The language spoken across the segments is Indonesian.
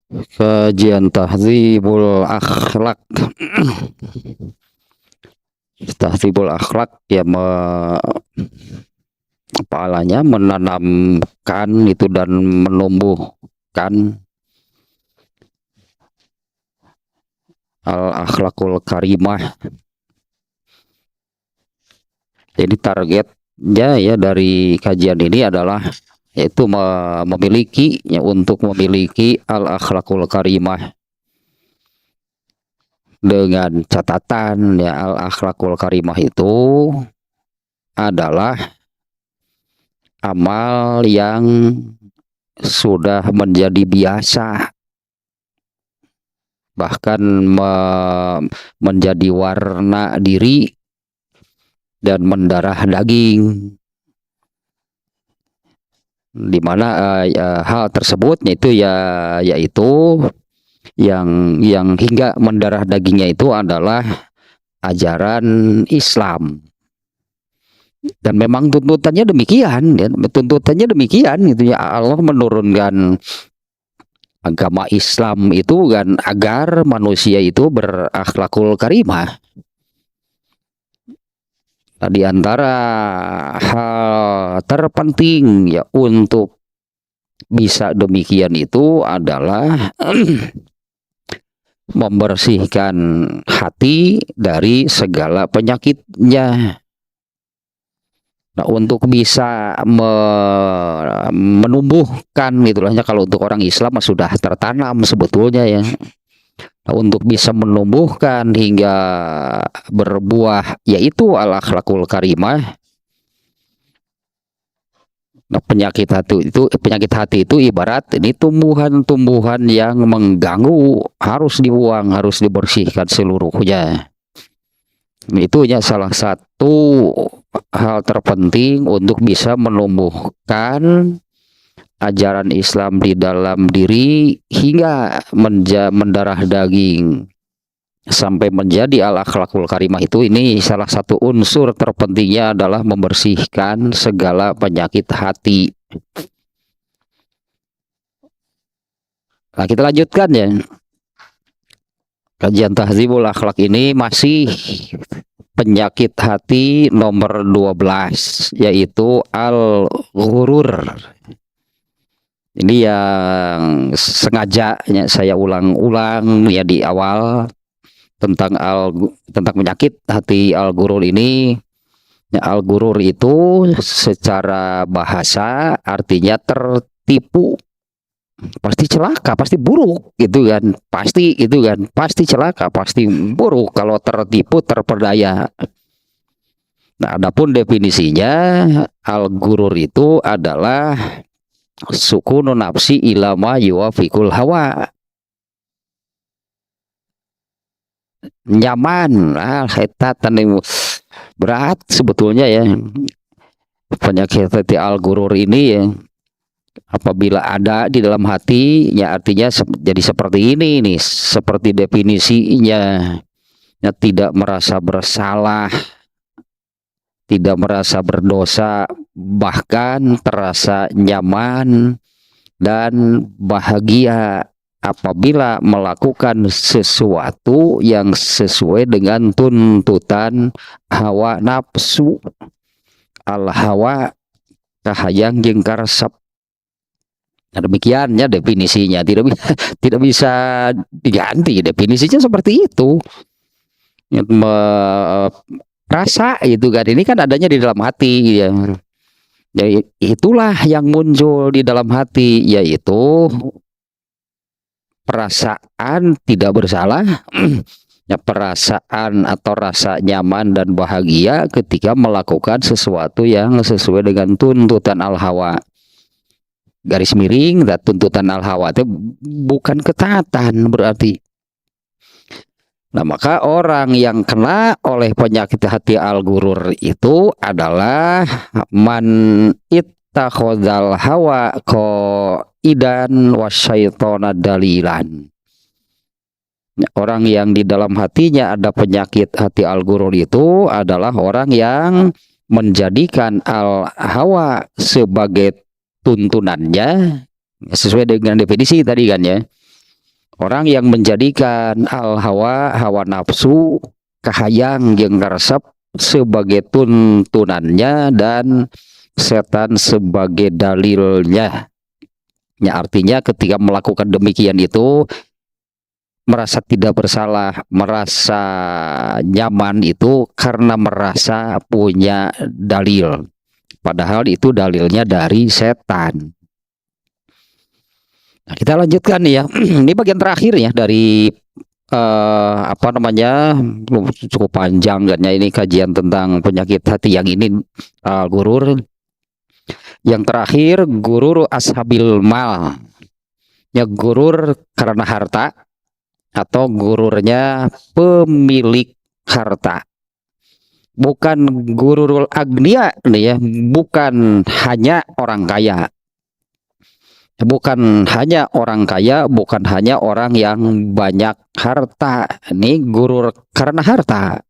Kajian tahdzibul akhlak. Tahdzibul akhlak ya pahalanya menanamkan itu dan menumbuhkan al akhlakul karimah. Jadi targetnya ya dari kajian ini adalah yaitu memiliki ya, untuk memiliki al akhlakul karimah, dengan catatan ya al akhlakul karimah itu adalah amal yang sudah menjadi biasa, bahkan menjadi warna diri dan mendarah daging, di mana hal tersebut yaitu yang hingga mendarah dagingnya itu adalah ajaran Islam. Dan memang tuntutannya demikian ya, tuntutannya demikian gitu ya. Allah menurunkan agama Islam itu kan agar manusia itu berakhlakul karimah. Nah, di antara hal terpenting ya untuk bisa demikian itu adalah membersihkan hati dari segala penyakitnya. Nah, untuk bisa menumbuhkan gitulah ya, kalau untuk orang Islam sudah tertanam sebetulnya ya. Nah, untuk bisa menumbuhkan hingga berbuah yaitu al akhlakul karimah. Nah, penyakit hati itu ibarat ini tumbuhan-tumbuhan yang mengganggu, harus dibuang, harus dibersihkan seluruhnya. Itu ya salah satu hal terpenting untuk bisa menumbuhkan ajaran Islam di dalam diri hingga mendarah daging sampai menjadi al akhlakul karimah itu. Ini salah satu unsur terpentingnya adalah membersihkan segala penyakit hati. Nah, kita lanjutkan ya. Kajian tahdzibul akhlak ini masih penyakit hati nomor 12, yaitu al-ghurur. Ini yang sengaja ya, saya ulang-ulang ya di awal tentang penyakit hati al-ghurur ini. Ya, al-ghurur itu secara bahasa artinya tertipu. Pasti celaka, pasti buruk gitu kan, pasti celaka, pasti buruk kalau tertipu, terperdaya. Nah, adapun definisinya, al-ghurur itu adalah sukunu nafsi ilama yuwafiqul hawa. Nyaman, berat sebetulnya ya. Penyakit hati al-ghurur ini ya, apabila ada di dalam hati ya artinya jadi seperti ini nih, seperti definisinya ya, tidak merasa bersalah, tidak merasa berdosa, bahkan terasa nyaman dan bahagia apabila melakukan sesuatu yang sesuai dengan tuntutan hawa nafsu. Al hawa kahayang jeung karesep. Nah, demikian ya definisinya, tidak bisa diganti, definisinya seperti itu. Rasa itu kan, ini kan adanya di dalam hati ya. Jadi itulah yang muncul di dalam hati, yaitu perasaan tidak bersalah, ya, perasaan atau rasa nyaman dan bahagia ketika melakukan sesuatu yang sesuai dengan tuntutan al-hawa. Garis miring, dan tuntutan al-hawa itu bukan ketaatan berarti. Nah, maka orang yang kena oleh penyakit hati al-ghurur itu adalah man ittakhadzal hawa qaidan wasyaitona dalilan. Orang yang di dalam hatinya ada penyakit hati al-ghurur itu adalah orang yang menjadikan al-hawa sebagai tuntunannya, sesuai dengan definisi tadi kan ya. Orang yang menjadikan al-hawa, hawa nafsu, kahayang yang resep sebagai tuntunannya dan setan sebagai dalilnya. Ya, artinya ketika melakukan demikian itu merasa tidak bersalah, merasa nyaman itu karena merasa punya dalil. Padahal itu dalilnya dari setan. Nah, kita lanjutkan nih ya. Ini bagian terakhir ya dari apa namanya, cukup panjang kan ya ini kajian tentang penyakit hati yang ini, gurur. Yang terakhir gurur ashabil mal. Ya, gurur karena harta atau gururnya pemilik harta. Bukan gururul agnia nih ya, bukan hanya orang kaya. Bukan hanya orang kaya, bukan hanya orang yang banyak harta. Ini gurur karena harta.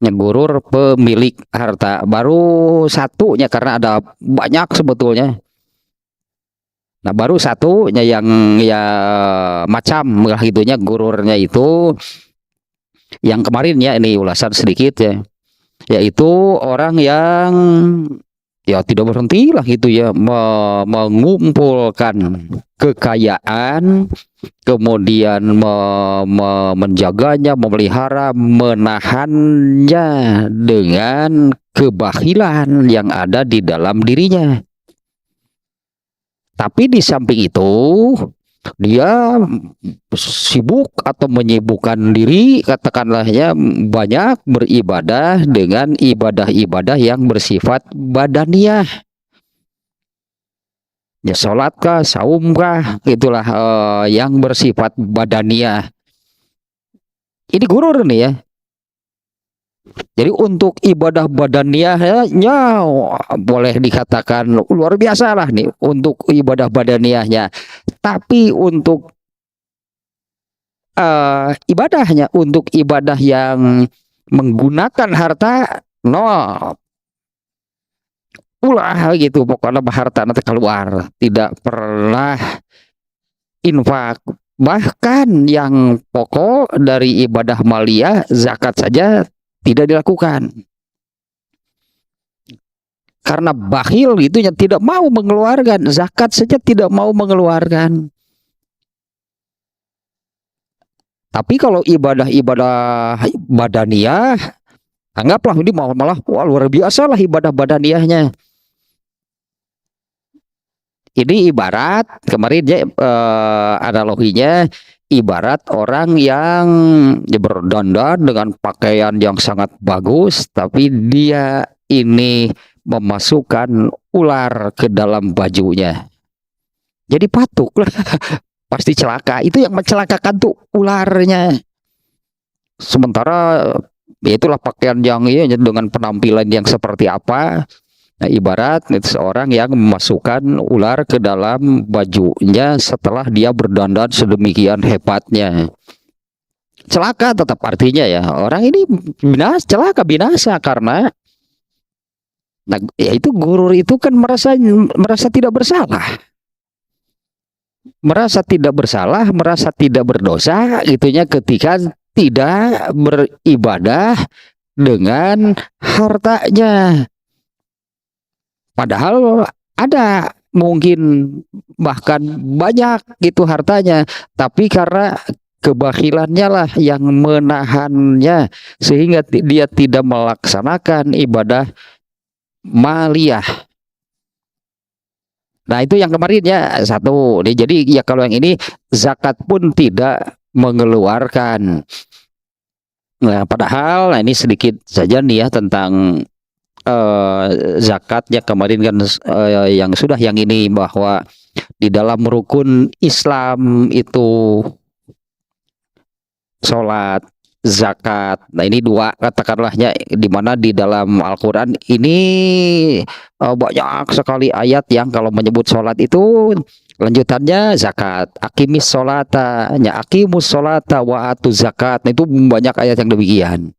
Ya, gurur pemilik harta. Baru satunya karena ada banyak sebetulnya. Nah, baru satunya yang ya macam lah gitunya gururnya itu yang kemarin ya ini ulasan sedikit ya. Yaitu orang yang ya tidak berhenti lah gitu ya mengumpulkan kekayaan, kemudian menjaganya, memelihara, menahannya dengan kebahilan yang ada di dalam dirinya. Tapi di samping itu dia sibuk atau menyibukkan diri, katakanlah ya, banyak beribadah dengan ibadah-ibadah yang bersifat badaniah. Ya, sholat kah, saum kah, itulah yang bersifat badaniah. Ini gurur nih ya. Jadi untuk ibadah badaniahnya boleh dikatakan luar biasa lah nih untuk ibadah badaniahnya. Tapi untuk ibadahnya, untuk ibadah yang menggunakan harta, no, ulah gitu pokoknya harta nanti keluar, tidak pernah infak. Bahkan yang pokok dari ibadah maliyah, zakat saja tidak dilakukan. Karena bakhil gitu, yang tidak mau mengeluarkan zakat saja, tidak mau mengeluarkan. Tapi kalau ibadah-ibadah badaniah, anggaplah ini malah wah, luar biasa lah ibadah badaniahnya. Ini ibarat kemarin ya analoginya ibarat orang yang berdandan dengan pakaian yang sangat bagus, tapi dia ini memasukkan ular ke dalam bajunya. Jadi patuk lah, pasti celaka. Itu yang mencelakakan tuh ularnya. Sementara ya itulah pakaian yang ya, dengan penampilan yang seperti apa. Nah, ibarat itu seorang yang memasukkan ular ke dalam bajunya setelah dia berdandan sedemikian hebatnya. Celaka tetap artinya ya. Orang ini celaka binasa karena nah, ya itu gurur itu kan merasa tidak bersalah. Merasa tidak bersalah, merasa tidak berdosa gitunya ketika tidak beribadah dengan hartanya. Padahal ada mungkin bahkan banyak gitu hartanya, tapi karena kebakhilannya lah yang menahannya sehingga dia tidak melaksanakan ibadah maliyah. Nah, itu yang kemarin ya satu. Jadi ya kalau yang ini zakat pun tidak mengeluarkan. Nah, padahal nah ini sedikit saja nih ya tentang zakat ya kemarin kan yang sudah yang ini bahwa di dalam rukun Islam itu sholat, zakat. Nah, ini dua katakanlahnya di mana di dalam Al-Qur'an ini banyak sekali ayat yang kalau menyebut sholat itu lanjutannya zakat. Aqimis sholata, ya aqimus sholata wa atuz zakat. Nah, itu banyak ayat yang demikian.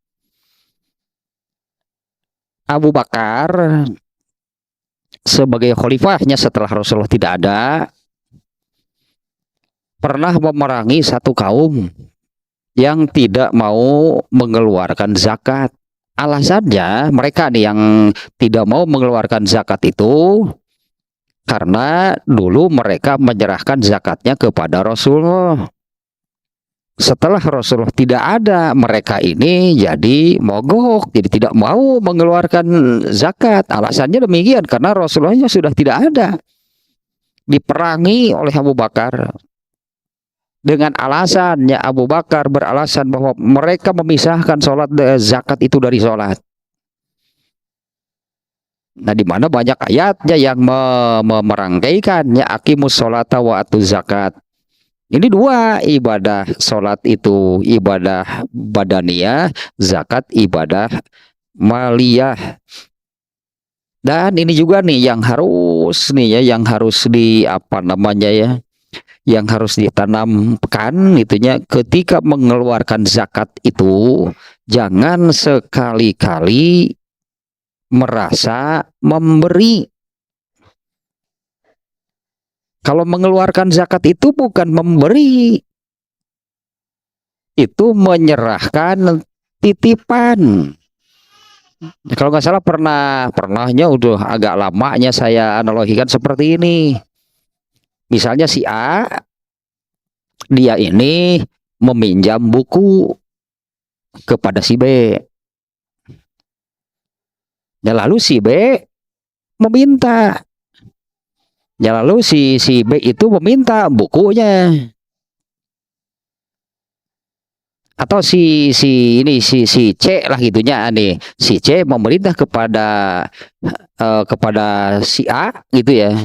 Abu Bakar sebagai khalifahnya setelah Rasulullah tidak ada, pernah memerangi satu kaum yang tidak mau mengeluarkan zakat. Alasannya mereka nih yang tidak mau mengeluarkan zakat itu karena dulu mereka menyerahkan zakatnya kepada Rasulullah. Setelah Rasulullah tidak ada, mereka ini jadi mogok, jadi tidak mau mengeluarkan zakat. Alasannya demikian karena Rasulullahnya sudah tidak ada. Diperangi oleh Abu Bakar. Dengan alasannya Abu Bakar beralasan bahwa mereka memisahkan sholat zakat itu dari sholat. Nah, di mana banyak ayatnya yang merangkaikannya aqimus sholata wa atuz zakat. Ini dua ibadah, sholat itu ibadah badaniyah, zakat ibadah maliyah. Dan ini juga nih yang harus nih ya, yang harus di apa namanya ya, yang harus ditanamkan itunya ketika mengeluarkan zakat itu jangan sekali-kali merasa memberi. Kalau mengeluarkan zakat itu bukan memberi, itu menyerahkan titipan. Kalau nggak salah pernahnya udah agak lamanya saya analogikan seperti ini. Misalnya si A, dia ini meminjam buku kepada si B. Ya, lalu si B meminta. Ya, lalu si B itu meminta bukunya. Atau si C lah gitunya nih. Si C memerintah kepada si A gitu ya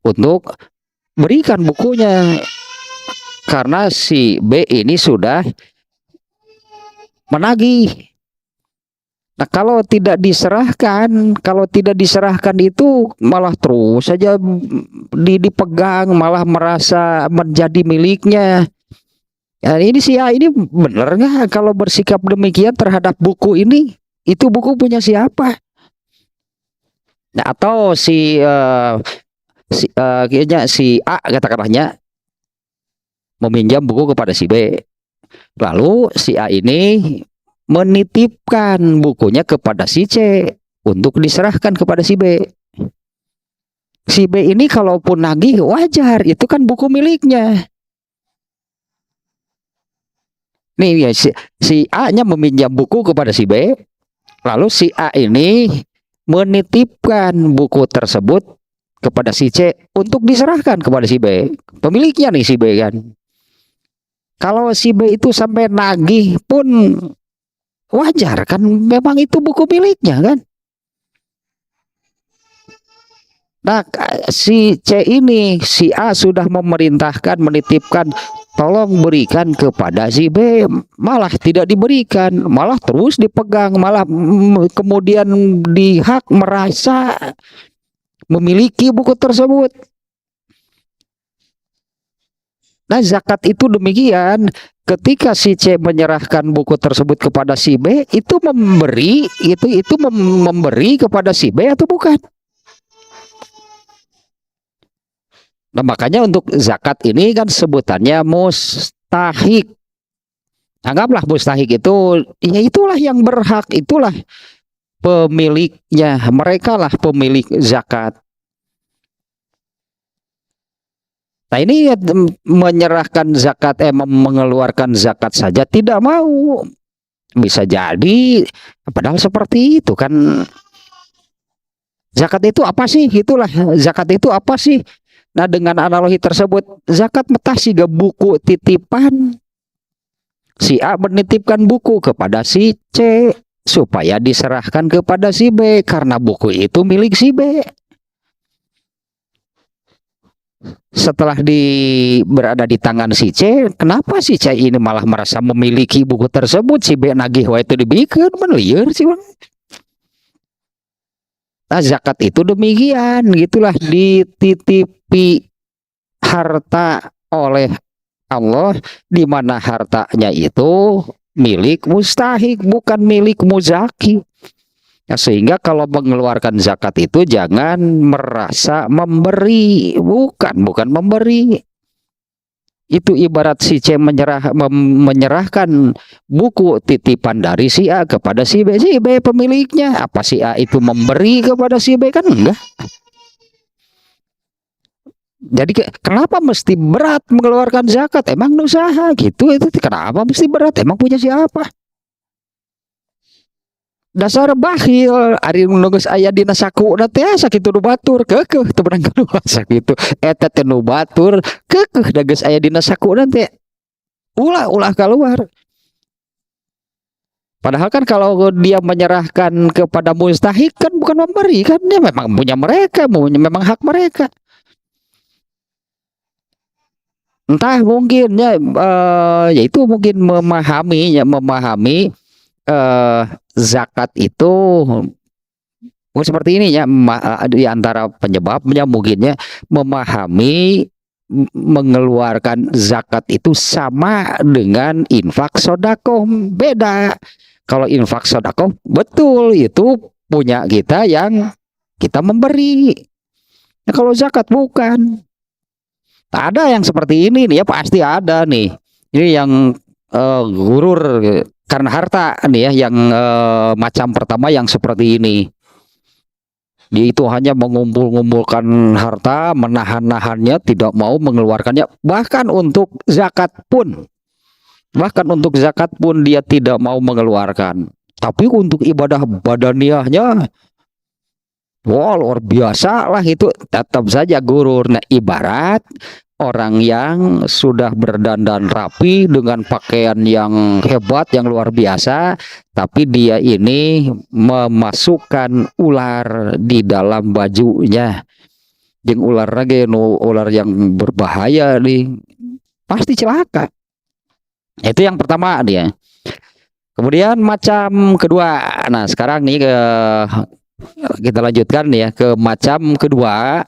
untuk berikan bukunya karena si B ini sudah menagih. Nah, kalau tidak diserahkan itu malah terus saja dipegang, malah merasa menjadi miliknya. Ya, ini si A ini benar nggak kalau bersikap demikian terhadap buku ini? Itu buku punya siapa? Nah, atau kayaknya si A katakanlahnya meminjam buku kepada si B. Lalu si A ini menitipkan bukunya kepada si C untuk diserahkan kepada si B. Si B ini kalaupun nagih wajar, itu kan buku miliknya. Nih ya, si A-nya meminjam buku kepada si B, lalu si A ini menitipkan buku tersebut kepada si C untuk diserahkan kepada si B. Pemiliknya nih si B kan. Kalau si B itu sampai nagih pun wajar kan, memang itu buku miliknya kan. Nah, si C ini, si A sudah memerintahkan, menitipkan, tolong berikan kepada si B, malah tidak diberikan, malah terus dipegang, malah kemudian dihak merasa memiliki buku tersebut. Nah, zakat itu demikian. Ketika si C menyerahkan buku tersebut kepada si B, itu memberi, memberi kepada si B atau bukan? Nah, makanya untuk zakat ini kan sebutannya mustahik. Anggaplah mustahik itu, ya itulah yang berhak, itulah pemiliknya, mereka lah pemilik zakat. Nah, ini menyerahkan zakat, mengeluarkan zakat saja tidak mau. Bisa jadi, padahal seperti itu kan. Zakat itu apa sih? Itulah, zakat itu apa sih? Nah, dengan analogi tersebut, zakat metasi ke buku titipan. Si A menitipkan buku kepada si C, supaya diserahkan kepada si B, karena buku itu milik si B. Setelah berada di tangan si C, kenapa si C ini malah merasa memiliki buku tersebut? Si B nagih wah itu dibikin meliar sih bang. Nah, zakat itu demikian, gitulah, dititipi harta oleh Allah, di mana hartanya itu milik mustahik, bukan milik muzaki. Ya, sehingga kalau mengeluarkan zakat itu jangan merasa memberi, bukan memberi. Itu ibarat si C menyerahkan buku titipan dari si A kepada si B pemiliknya. Apa si A itu memberi kepada si B? Kan enggak. Jadi kenapa mesti berat mengeluarkan zakat? Emang usaha gitu itu. Kenapa mesti berat? Emang punya siapa? Dasar bakhil ari nunggus aya dina sakuna teh sakitu nu batur keukeuh teu menang kedua sakitu eta teh nu batur keukeuh da geus aya dina sakuna teh ulah keluar. Padahal kan kalau dia menyerahkan kepada mustahik kan bukan memberi, kan dia memang punya mereka, memang hak mereka. Entah mungkin ya itu mungkin memahami zakat itu seperti ini ya, di antara penyebabnya mungkinnya memahami mengeluarkan zakat itu sama dengan infak sodakoh. Beda. Kalau infak sodakoh betul itu punya kita yang kita memberi. Nah, kalau zakat bukan. Ada yang seperti ini nih ya, pasti ada nih. Ini yang gurur karena harta nih ya, yang macam pertama yang seperti ini. Dia itu hanya mengumpulkan harta, menahan-nahannya, tidak mau mengeluarkannya, bahkan untuk zakat pun. Bahkan untuk zakat pun dia tidak mau mengeluarkan. Tapi untuk ibadah badaniahnya, wah luar biasa lah itu, tetap saja gurur. Nah, ibarat orang yang sudah berdandan rapi dengan pakaian yang hebat, yang luar biasa, tapi dia ini memasukkan ular di dalam bajunya. Jeung ular lagi, ular yang berbahaya nih, pasti celaka. Itu yang pertama dia. Kemudian macam kedua. Nah, sekarang nih kita lanjutkan ya ke macam kedua.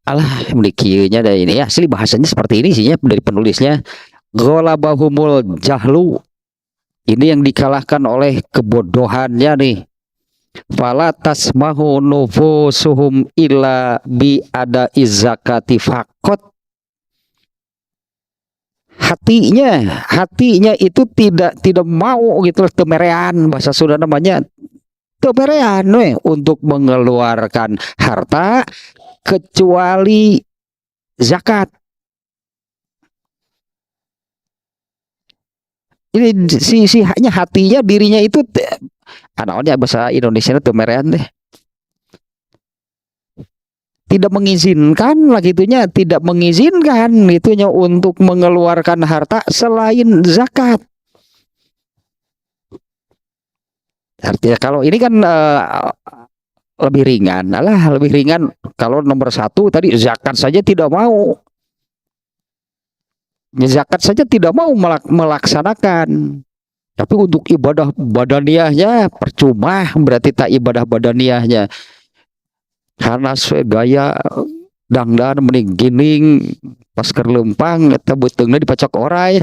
Alah, memilikinya dari ini asli bahasanya seperti ini sih ya, dari penulisnya. Ghalabahumul jahlu. Ini yang dikalahkan oleh kebodohannya nih. Fala tasmahu nufusuhum illa bi ada izakati faqat. Hatinya itu tidak mau gitu, temerean, bahasa Sunda namanya temerean untuk mengeluarkan harta kecuali zakat. Ini hanya hatinya, dirinya itu anaknya bahasa Indonesia itu merean deh. Tidak mengizinkan lagi itunya, tidak mengizinkan itunya untuk mengeluarkan harta selain zakat. Artinya kalau ini kan lebih ringan, lebih ringan. Kalau nomor satu tadi zakat saja tidak mau, zakat saja tidak mau melaksanakan. Tapi untuk ibadah badaniahnya percuma, berarti tak ibadah badaniahnya. Karena gaya dangdan mending gining pas kerlempang eta beutengna dipacok oray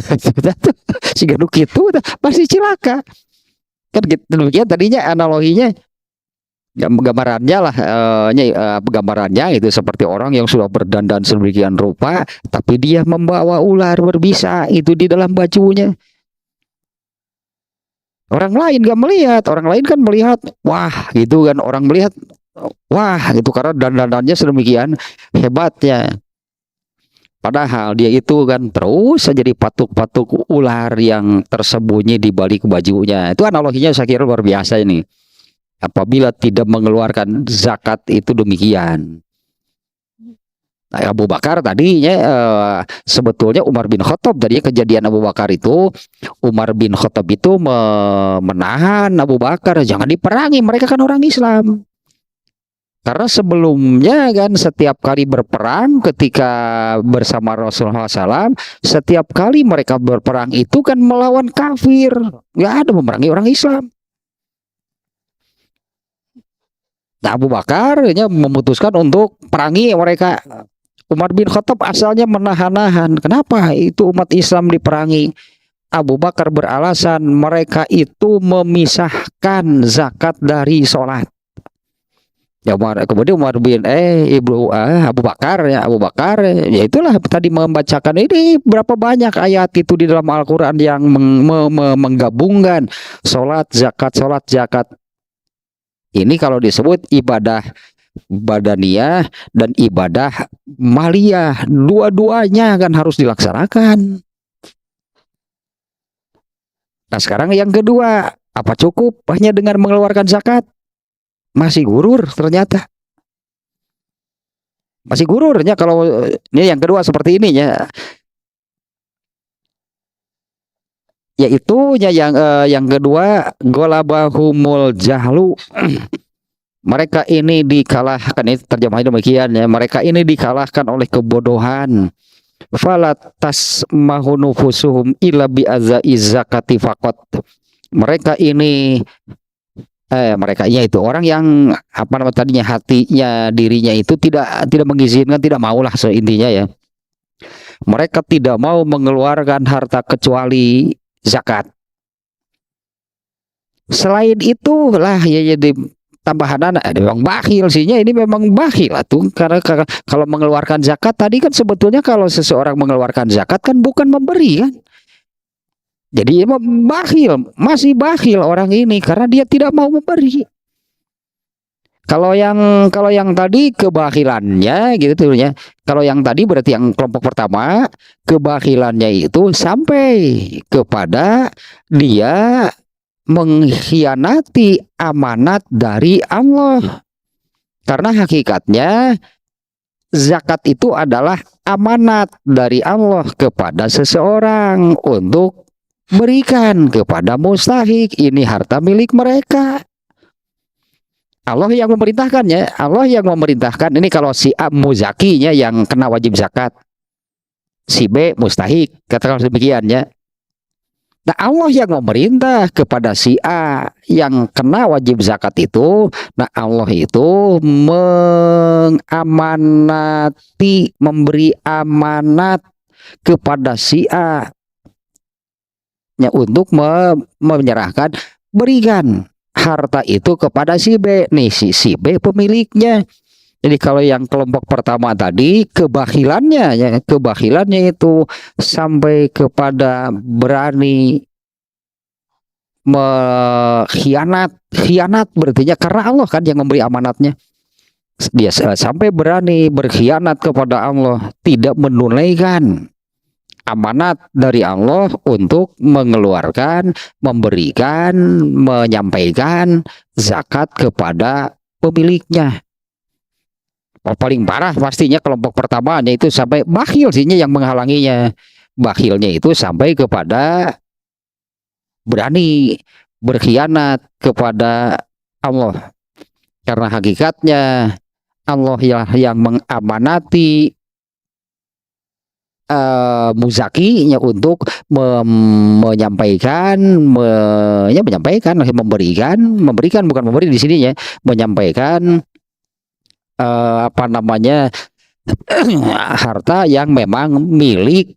siga nu kitu pasti cilaka. Kan gitu demikian tadinya analoginya, gambarannya lah, gambarannya itu seperti orang yang sudah berdandan sedemikian rupa tapi dia membawa ular berbisa itu di dalam bajunya. Orang lain gak melihat, orang lain kan melihat wah gitu kan, orang melihat wah gitu karena dandanannya sedemikian hebatnya. Padahal dia itu kan terus saja dipatuk-patuk ular yang tersembunyi di balik bajunya. Itu analoginya saya kira luar biasa ini. Apabila tidak mengeluarkan zakat itu demikian. Nah, Abu Bakar tadinya sebetulnya Umar bin Khattab, dari kejadian Abu Bakar itu Umar bin Khattab itu menahan Abu Bakar jangan diperangi, mereka kan orang Islam. Karena sebelumnya kan setiap kali berperang ketika bersama Rasulullah SAW, setiap kali mereka berperang itu kan melawan kafir, nggak ada memerangi orang Islam. Nah, Abu Bakar memutuskan untuk perangi mereka. Umar bin Khattab asalnya menahan-nahan. Kenapa itu umat Islam diperangi? Abu Bakar beralasan mereka itu memisahkan zakat dari sholat. Ya kemudian Umar bin Abu Bakar, ya Abu Bakar, ya itulah tadi membacakan ini berapa banyak ayat itu di dalam Al-Qur'an yang menggabungkan sholat zakat. Ini kalau disebut ibadah badaniyah dan ibadah maliyah, dua-duanya kan harus dilaksanakan. Nah sekarang yang kedua, apa cukup hanya dengan mengeluarkan zakat? Masih gurur ternyata. Masih gururnya kalau ini yang kedua seperti ini ya. Yaitu yang kedua, golabahumul jahlu. Mereka ini dikalahkan, ini terjemahnya demikian ya. Mereka ini dikalahkan oleh kebodohan. Falatas mahunufusuhum illa bi'azai zakati faqat. Mereka ini mereka itu orang yang apa namanya tadinya hatinya dirinya itu tidak mengizinkan, tidak maulah seintinya ya. Mereka tidak mau mengeluarkan harta kecuali zakat. Selain itulah ya jadi tambahan memang bakhil sihnya, ini memang bakhil tuh karena kalau mengeluarkan zakat tadi kan sebetulnya kalau seseorang mengeluarkan zakat kan bukan memberi kan. Jadi bakhil, masih bakhil orang ini karena dia tidak mau memberi. Kalau yang tadi kebakhilannya gitu ya. Kalau yang tadi berarti yang kelompok pertama, kebakhilannya itu sampai kepada dia mengkhianati amanat dari Allah. Karena hakikatnya zakat itu adalah amanat dari Allah kepada seseorang untuk berikan kepada mustahik. Ini harta milik mereka. Allah yang memerintahkannya. Allah yang memerintahkan. Ini kalau si A muzakinya yang kena wajib zakat, si B mustahik, katakan demikian ya. Nah Allah yang memerintah kepada si A yang kena wajib zakat itu. Nah Allah itu mengamanati, memberi amanat kepada si A ya, untuk menyerahkan, berikan harta itu kepada si B. Nih si B pemiliknya. Jadi kalau yang kelompok pertama tadi kebakhilannya ya, kebakhilannya itu sampai kepada berani khianat berarti karena Allah kan yang memberi amanatnya. Dia sampai berani berkhianat kepada Allah, tidak menunaikan amanat dari Allah untuk mengeluarkan, memberikan, menyampaikan zakat kepada pemiliknya. Paling parah pastinya kelompok pertamanya itu sampai bakhil sihnya yang menghalanginya. Bakhilnya itu sampai kepada berani berkhianat kepada Allah. Karena hakikatnya Allah yang mengamanati muzakinya untuk menyampaikan, memberikan bukan memberi di sininya, menyampaikan apa namanya harta yang memang milik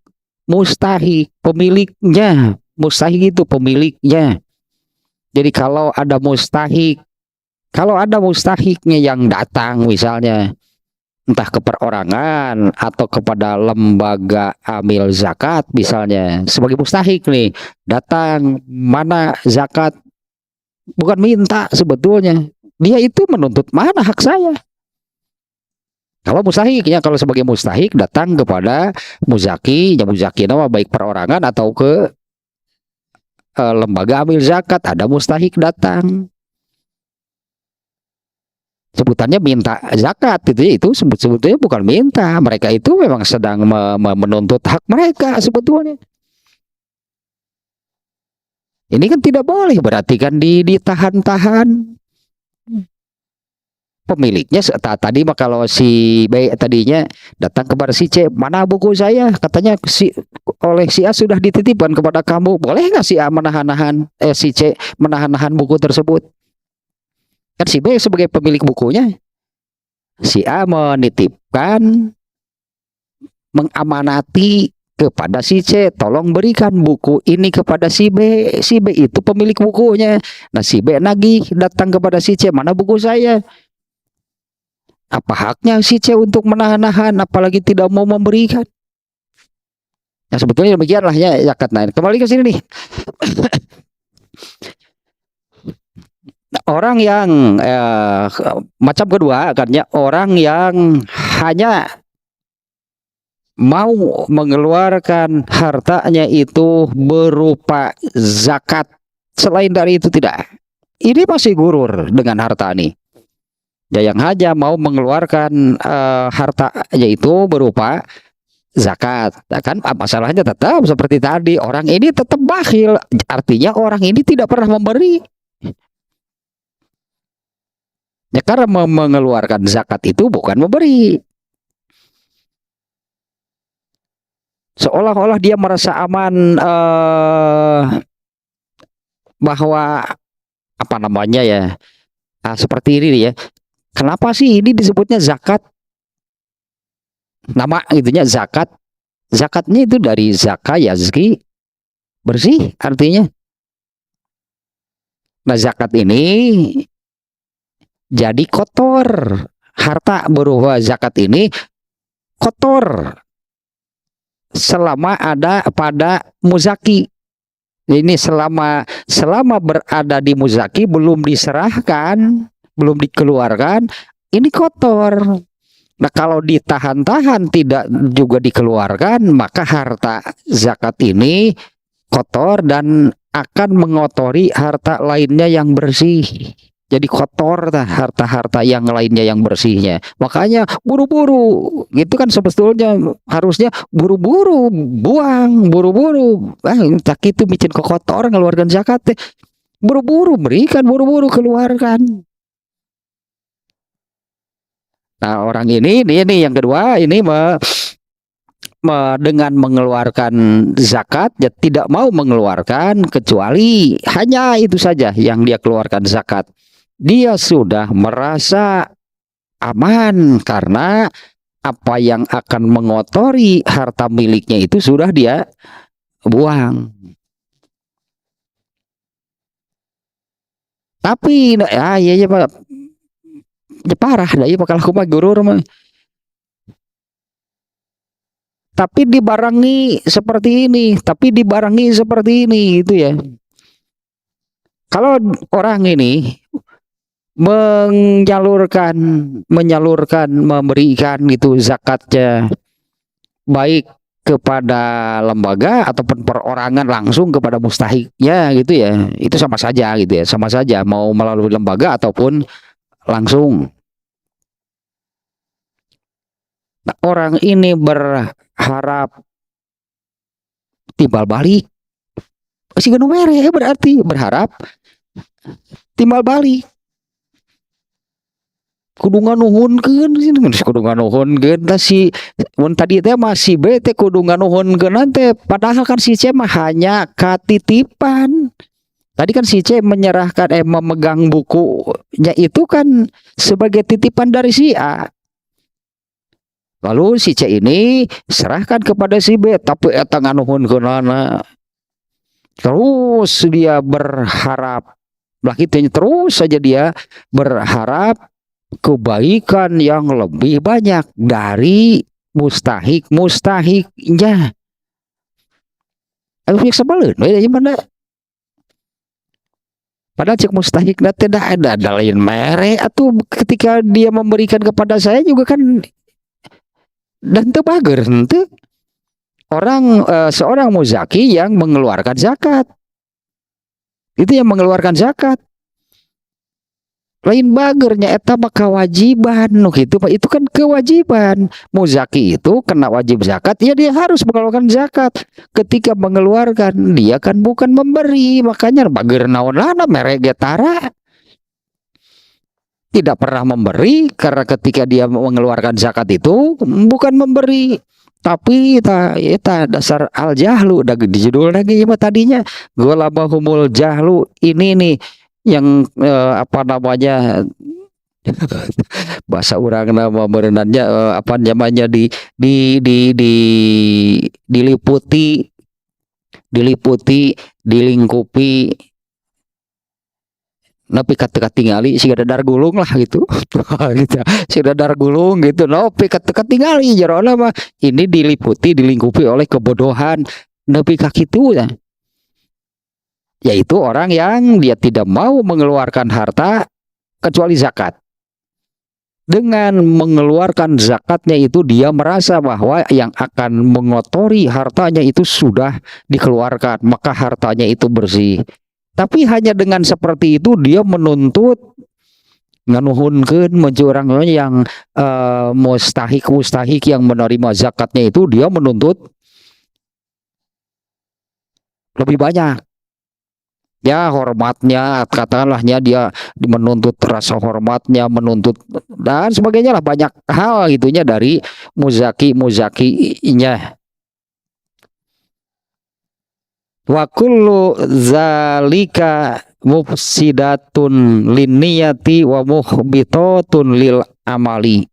mustahik, pemiliknya. Mustahik itu pemiliknya. Jadi kalau ada mustahiknya yang datang misalnya entah ke perorangan atau kepada lembaga amil zakat misalnya, sebagai mustahik nih datang, mana zakat, bukan minta sebetulnya, dia itu menuntut mana hak saya. Kalau mustahiknya, kalau sebagai mustahik datang kepada muzaki nama baik perorangan atau ke lembaga amil zakat, ada mustahik datang, sebutannya minta zakat itu sebetulnya bukan minta, mereka itu memang sedang menuntut hak mereka sebetulnya. Ini kan tidak boleh, berarti kan ditahan-tahan pemiliknya. Tadi mah kalau si B tadinya datang kepada si C, mana buku saya, katanya oleh si A sudah dititipkan kepada kamu, boleh nggak si A menahan-nahan si C menahan-nahan buku tersebut? Kan si B sebagai pemilik bukunya, si A menitipkan, mengamanati kepada si C, tolong berikan buku ini kepada si B. Si B itu pemilik bukunya. Nah si B nagih datang kepada si C, mana buku saya? Apa haknya si C untuk menahan-nahan, apalagi tidak mau memberikan? Nah, sebetulnya demikianlah ya zakat. Nah, kembali ke sini nih. Orang yang macam kedua kan ya, orang yang hanya mau mengeluarkan hartanya itu berupa zakat, selain dari itu tidak. Ini masih gurur dengan harta ini. Ya, yang hanya mau mengeluarkan hartanya itu berupa zakat, nah, kan masalahnya tetap seperti tadi, orang ini tetap bakhil, artinya orang ini tidak pernah memberi. Ya, karena mengeluarkan zakat itu bukan memberi. Seolah-olah dia merasa aman bahwa apa namanya ya, seperti ini ya. Kenapa sih ini disebutnya zakat? Nama itunya zakat. Zakatnya itu dari zaka, yazki, bersih artinya. Nah, zakat ini jadi kotor. Harta berupa zakat ini kotor selama ada pada muzaki. Ini selama berada di muzaki, belum diserahkan, belum dikeluarkan, ini kotor. Nah, kalau ditahan-tahan tidak juga dikeluarkan, maka harta zakat ini kotor dan akan mengotori harta lainnya yang bersih. Jadi kotor harta-harta yang lainnya yang bersihnya. Makanya buru-buru. Itu kan sebetulnya harusnya buru-buru buang, buru-buru. Tak itu bikin kotor ngeluarkan zakat. Buru-buru berikan, buru-buru keluarkan. Nah, orang ini yang kedua ini dengan mengeluarkan zakat, ya tidak mau mengeluarkan kecuali hanya itu saja yang dia keluarkan zakat. Dia sudah merasa aman karena apa yang akan mengotori harta miliknya itu sudah dia buang. Tapi ya Pak, ya parah dah ya bakal aku mah gurur mah. Tapi dibarengi seperti ini gitu ya. Kalau orang ini menyalurkan, memberikan gitu zakatnya baik kepada lembaga ataupun perorangan langsung kepada mustahiknya gitu ya, itu sama saja gitu ya, sama saja mau melalui lembaga ataupun langsung. Nah, orang ini berharap timbal balik, si mere berarti berharap timbal balik. Kudu nganuhunkeun si mun tadi teh masih bete kudu nganuhunkeun teh, padahal kan si C mah hanya katitipan. Tadi kan si C menyerahkan memegang bukunya itu kan sebagai titipan dari si A. Lalu si C ini serahkan kepada si B, tapi eta nganuhunkeunana. Terus dia berharap, lah itu terus saja dia berharap kebaikan yang lebih banyak dari mustahiknya. Aku bisa sebelin, gimana? Padahal cek mustahik tidak ada lain mere atau ketika dia memberikan kepada saya juga kan dan tebager ente orang seorang muzaki yang mengeluarkan zakat. Itu yang mengeluarkan zakat. Lain bagernya eta mah kewajiban gitu Pak, itu kan kewajiban. Muzaki itu kena wajib zakat, ya dia harus mengeluarkan zakat. Ketika mengeluarkan dia kan bukan memberi, makanya bager naon lana mere getara tidak pernah memberi, karena ketika dia mengeluarkan zakat itu bukan memberi, tapi eta dasar al jahlu dah di judul lagi mah tadinya ghalabahumul jahlu ini nih yang apa namanya bahasa orang nama berenangnya apa namanya diliputi dilingkupi. nepi ka teu katingali siga dadar gulung lah gitu. Gitu. Siga dadar gulung gitu. Nepi ka teu katingali jerona mah ini dilingkupi oleh kebodohan nepi ka kitu ya. Yaitu orang yang dia tidak mau mengeluarkan harta kecuali zakat. Dengan mengeluarkan zakatnya itu dia merasa bahwa yang akan mengotori hartanya itu sudah dikeluarkan, maka hartanya itu bersih. Tapi hanya dengan seperti itu dia menuntut nganuhunkeun menjurang yang mustahik yang menerima zakatnya itu dia menuntut lebih banyak. Ya hormatnya, katakanlahnya dia menuntut rasa hormatnya, menuntut dan sebagainya lah, banyak hal gitunya dari muzakinya. Wa kullu zalika mufsidatun linniyati wa muhbitatun lil amali.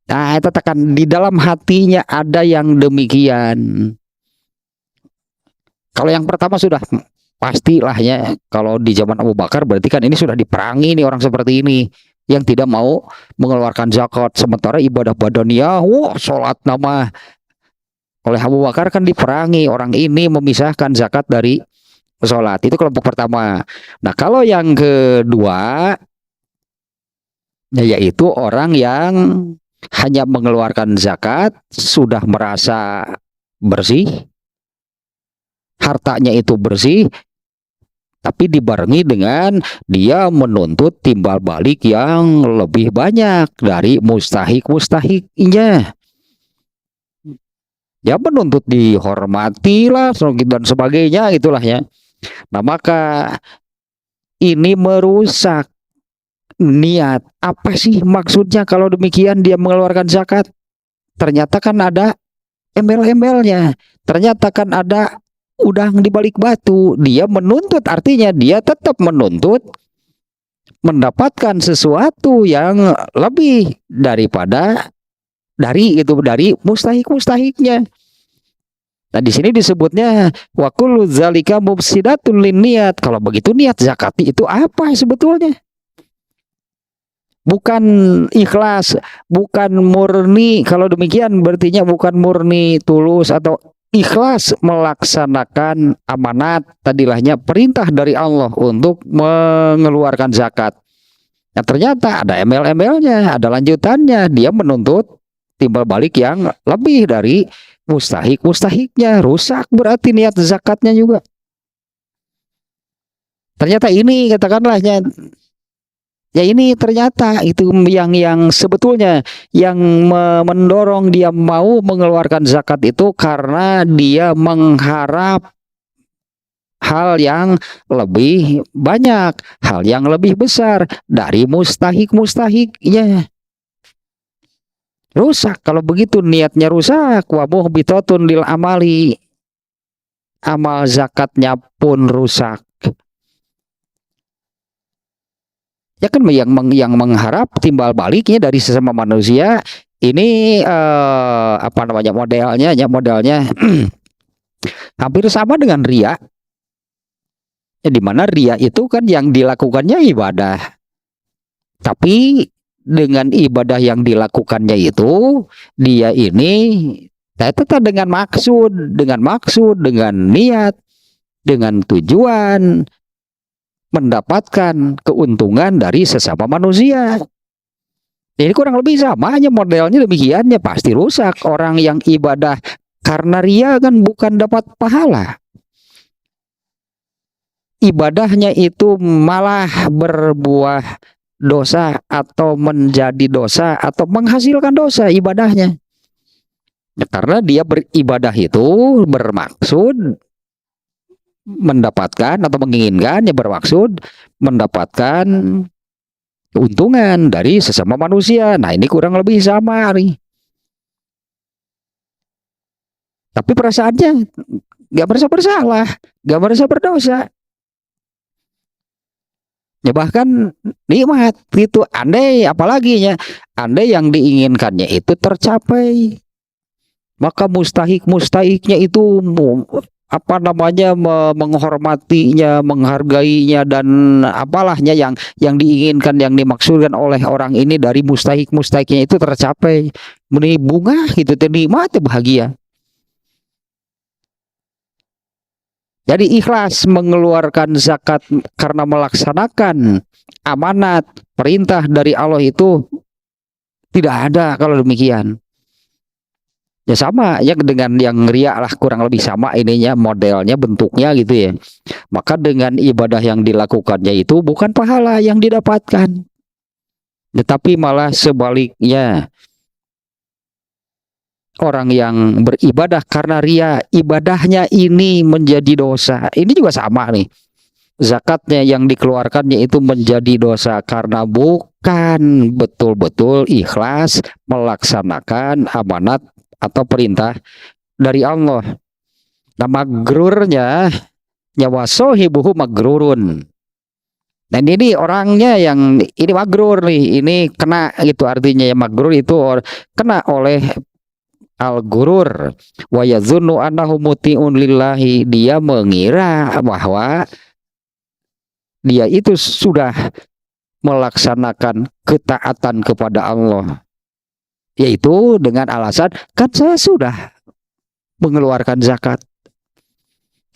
Nah, itu tekan di dalam hatinya ada yang demikian. Kalau yang pertama sudah pastilah ya, kalau di zaman Abu Bakar berarti kan ini sudah diperangi nih orang seperti ini yang tidak mau mengeluarkan zakat, sementara ibadah badaniyah, sholat nama oleh Abu Bakar kan diperangi, orang ini memisahkan zakat dari sholat. Itu kelompok pertama. Nah kalau yang kedua yaitu orang yang hanya mengeluarkan zakat sudah merasa bersih, hartanya itu bersih, tapi dibarengi dengan dia menuntut timbal balik yang lebih banyak dari mustahik-mustahiknya. Ya menuntut dihormati lah dan sebagainya itulah ya. Nah maka ini merusak niat. Apa sih maksudnya kalau demikian dia mengeluarkan zakat? Ternyata kan ada embel-embelnya. Ternyata kan ada udang di balik batu. Dia menuntut, artinya dia tetap menuntut mendapatkan sesuatu yang lebih daripada dari mustahik-mustahiknya. Nah di sini disebutnya wa kullu zalika mufsidatun linniyat. Kalau begitu niat zakat itu apa sebetulnya? Bukan ikhlas, bukan murni. Kalau demikian berartinya bukan murni tulus atau ikhlas melaksanakan amanat tadilahnya perintah dari Allah untuk mengeluarkan zakat. Nah ternyata ada embel-embelnya, ada lanjutannya, dia menuntut timbal balik yang lebih dari mustahiknya, rusak berarti niat zakatnya juga. Ternyata ini katakanlahnya ya ini ternyata itu yang sebetulnya yang mendorong dia mau mengeluarkan zakat itu karena dia mengharap hal yang lebih banyak, hal yang lebih besar dari mustahiknya. Rusak kalau begitu, niatnya rusak. Wa muhbitatun lil amali, amal zakatnya pun rusak. Ya kan yang mengharap timbal baliknya dari sesama manusia ini apa namanya modelnya hampir sama dengan ria. Ya, di mana ria itu kan yang dilakukannya ibadah. Tapi dengan ibadah yang dilakukannya itu dia ini tetap dengan maksud, dengan niat, dengan tujuan mendapatkan keuntungan dari sesama manusia. Ini kurang lebih sama aja modelnya demikiannya, pasti rusak. Orang yang ibadah karena ria kan bukan dapat pahala. Ibadahnya itu malah berbuah dosa atau menjadi dosa atau menghasilkan dosa ibadahnya. Ya, karena dia beribadah itu bermaksud mendapatkan atau menginginkan, ya bermaksud mendapatkan keuntungan dari sesama manusia. Nah ini kurang lebih sama nih. Tapi perasaannya gak merasa bersalah, gak merasa berdosa. Ya bahkan nikmat gitu. Andai apalagi ya, andai yang diinginkannya itu tercapai, maka mustahiknya itu apa namanya menghormatinya, menghargainya dan apalahnya yang diinginkan, yang dimaksudkan oleh orang ini dari mustahik-mustahiknya itu tercapai. Meni bunga gitu, nikmat, bahagia. Jadi ikhlas mengeluarkan zakat karena melaksanakan amanat perintah dari Allah itu tidak ada kalau demikian. Ya sama ya dengan yang riya lah, kurang lebih sama ininya, modelnya, bentuknya gitu ya. Maka dengan ibadah yang dilakukannya itu bukan pahala yang didapatkan, tetapi malah sebaliknya. Orang yang beribadah karena riya, ibadahnya ini menjadi dosa. Ini juga sama nih. Zakatnya yang dikeluarkannya itu menjadi dosa karena bukan betul-betul ikhlas melaksanakan amanat atau perintah dari Allah. Nah, magrurnya nyawa sohibuhu magrurun. Dan ini orangnya yang ini magrur nih, ini kena gitu, artinya ya magrur itu kena oleh al-gurur wa yazunnu annahu muti'un lillahi, dia mengira bahwa dia itu sudah melaksanakan ketaatan kepada Allah, yaitu dengan alasan kan saya sudah mengeluarkan zakat,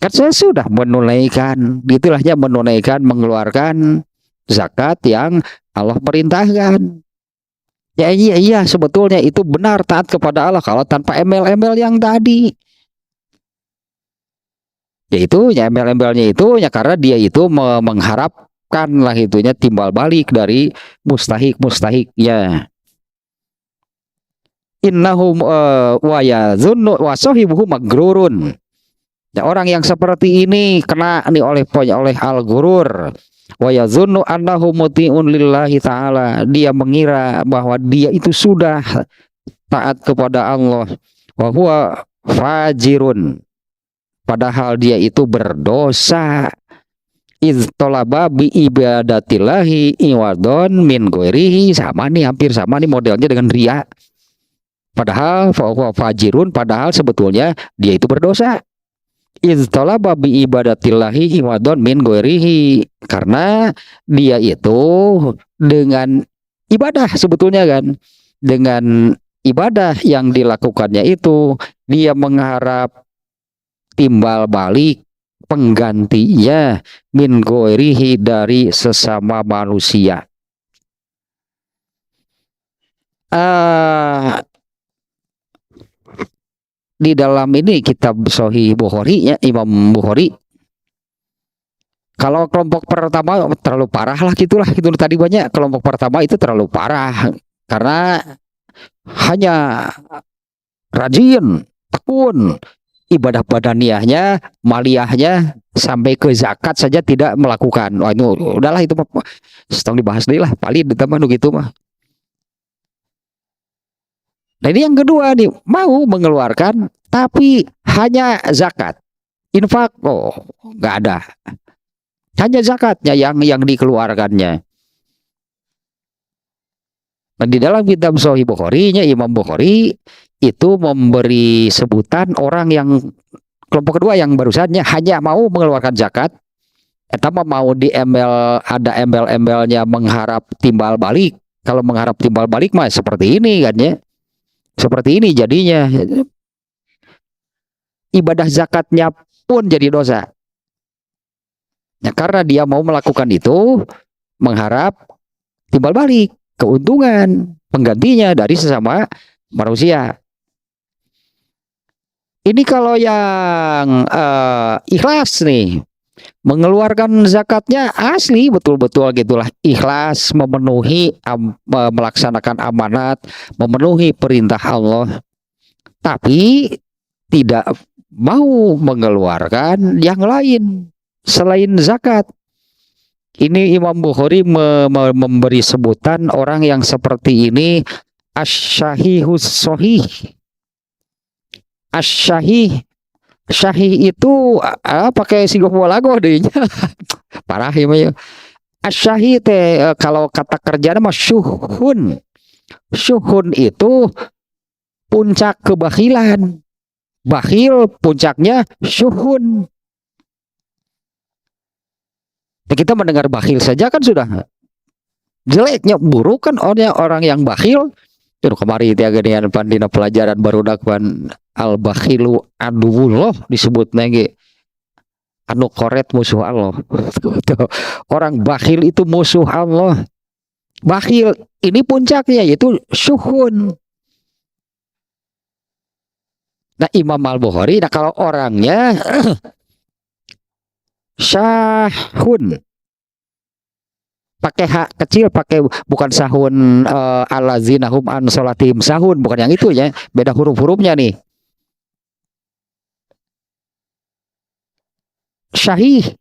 kan saya sudah menunaikan, gitulahnya menunaikan, mengeluarkan zakat yang Allah perintahkan. Ya iya sebetulnya itu benar taat kepada Allah kalau tanpa embel-embel yang tadi. Yaitu ya embel-embelnya itu ya karena dia itu mengharapkan lah itunya timbal balik dari mustahik-mustahiknya. Innahum wa yazunnu wa sahibuhu magrurun. Ya, orang yang seperti ini kena nih oleh al-gurur. Wa yazunnu annahu muti'un lillahi ta'ala, dia mengira bahwa dia itu sudah taat kepada Allah. Wa huwa fajirun, padahal dia itu berdosa. Iz talaba bi ibadatillahi iwadon min ghairihi, sama nih, hampir sama nih modelnya dengan riya. Padahal fa huwa fajirun, padahal sebetulnya dia itu berdosa. Iz talaba bi ibadatillahi iwadon min ghairihi, karena dia itu dengan ibadah sebetulnya kan, dengan ibadah yang dilakukannya itu dia mengharap timbal balik penggantinya min ghairihi, dari sesama manusia. Di dalam ini kitab Sahih Bukhari ya, Imam Bukhari, kalau kelompok pertama terlalu parah lah gitulah, itu tadi banyak kelompok pertama itu terlalu parah karena hanya rajin, tekun, ibadah badaniahnya, maliyahnya sampai ke zakat saja tidak melakukan. Wah itu udahlah, itu setong dibahas deh lah, paling ditambah gitu mah. Nah ini yang kedua nih, mau mengeluarkan tapi hanya zakat, infak nggak ada, hanya zakatnya yang dikeluarkannya. Nah, di dalam kitab Sahih Bukhari-nya Imam Bukhari itu memberi sebutan orang yang kelompok kedua yang barusannya hanya mau mengeluarkan zakat, etama mau ada embel-embelnya mengharap timbal balik. Kalau mengharap timbal balik mah seperti ini kan ya. Seperti ini jadinya ibadah zakatnya pun jadi dosa. Ya, karena dia mau melakukan itu mengharap timbal balik, keuntungan, penggantinya dari sesama manusia. Ini kalau yang ikhlas nih, mengeluarkan zakatnya asli betul-betul gitulah, ikhlas memenuhi melaksanakan amanat, memenuhi perintah Allah, tapi tidak mau mengeluarkan yang lain selain zakat. Ini Imam Bukhari memberi sebutan orang yang seperti ini asyahihus sahih. Asyahih, syahih itu pakai sigoh bolago dehnya. Parah ya. Asyahih teh kalau kata kerjaan mah syuhun. Syuhun itu puncak kebakilan. bakhil puncaknya syuhun. Ya, kita mendengar bakhil saja kan sudah jeleknya, buruk kan orang yang bakhil. Itu kemari tiaga dengan pandina pelajaran baru dakwan al bakhilu aduwullah disebut lagi anu koret musuh Allah. Orang bakhil itu musuh Allah. Bakhil ini puncaknya yaitu syuhun. Nah Imam Al-Bukhari, nah kalau orangnya syahun, pakai hak kecil, pakai bukan sahun alazinahum an sholatim sahun, bukan yang itu ya, beda huruf-hurufnya nih. Syahih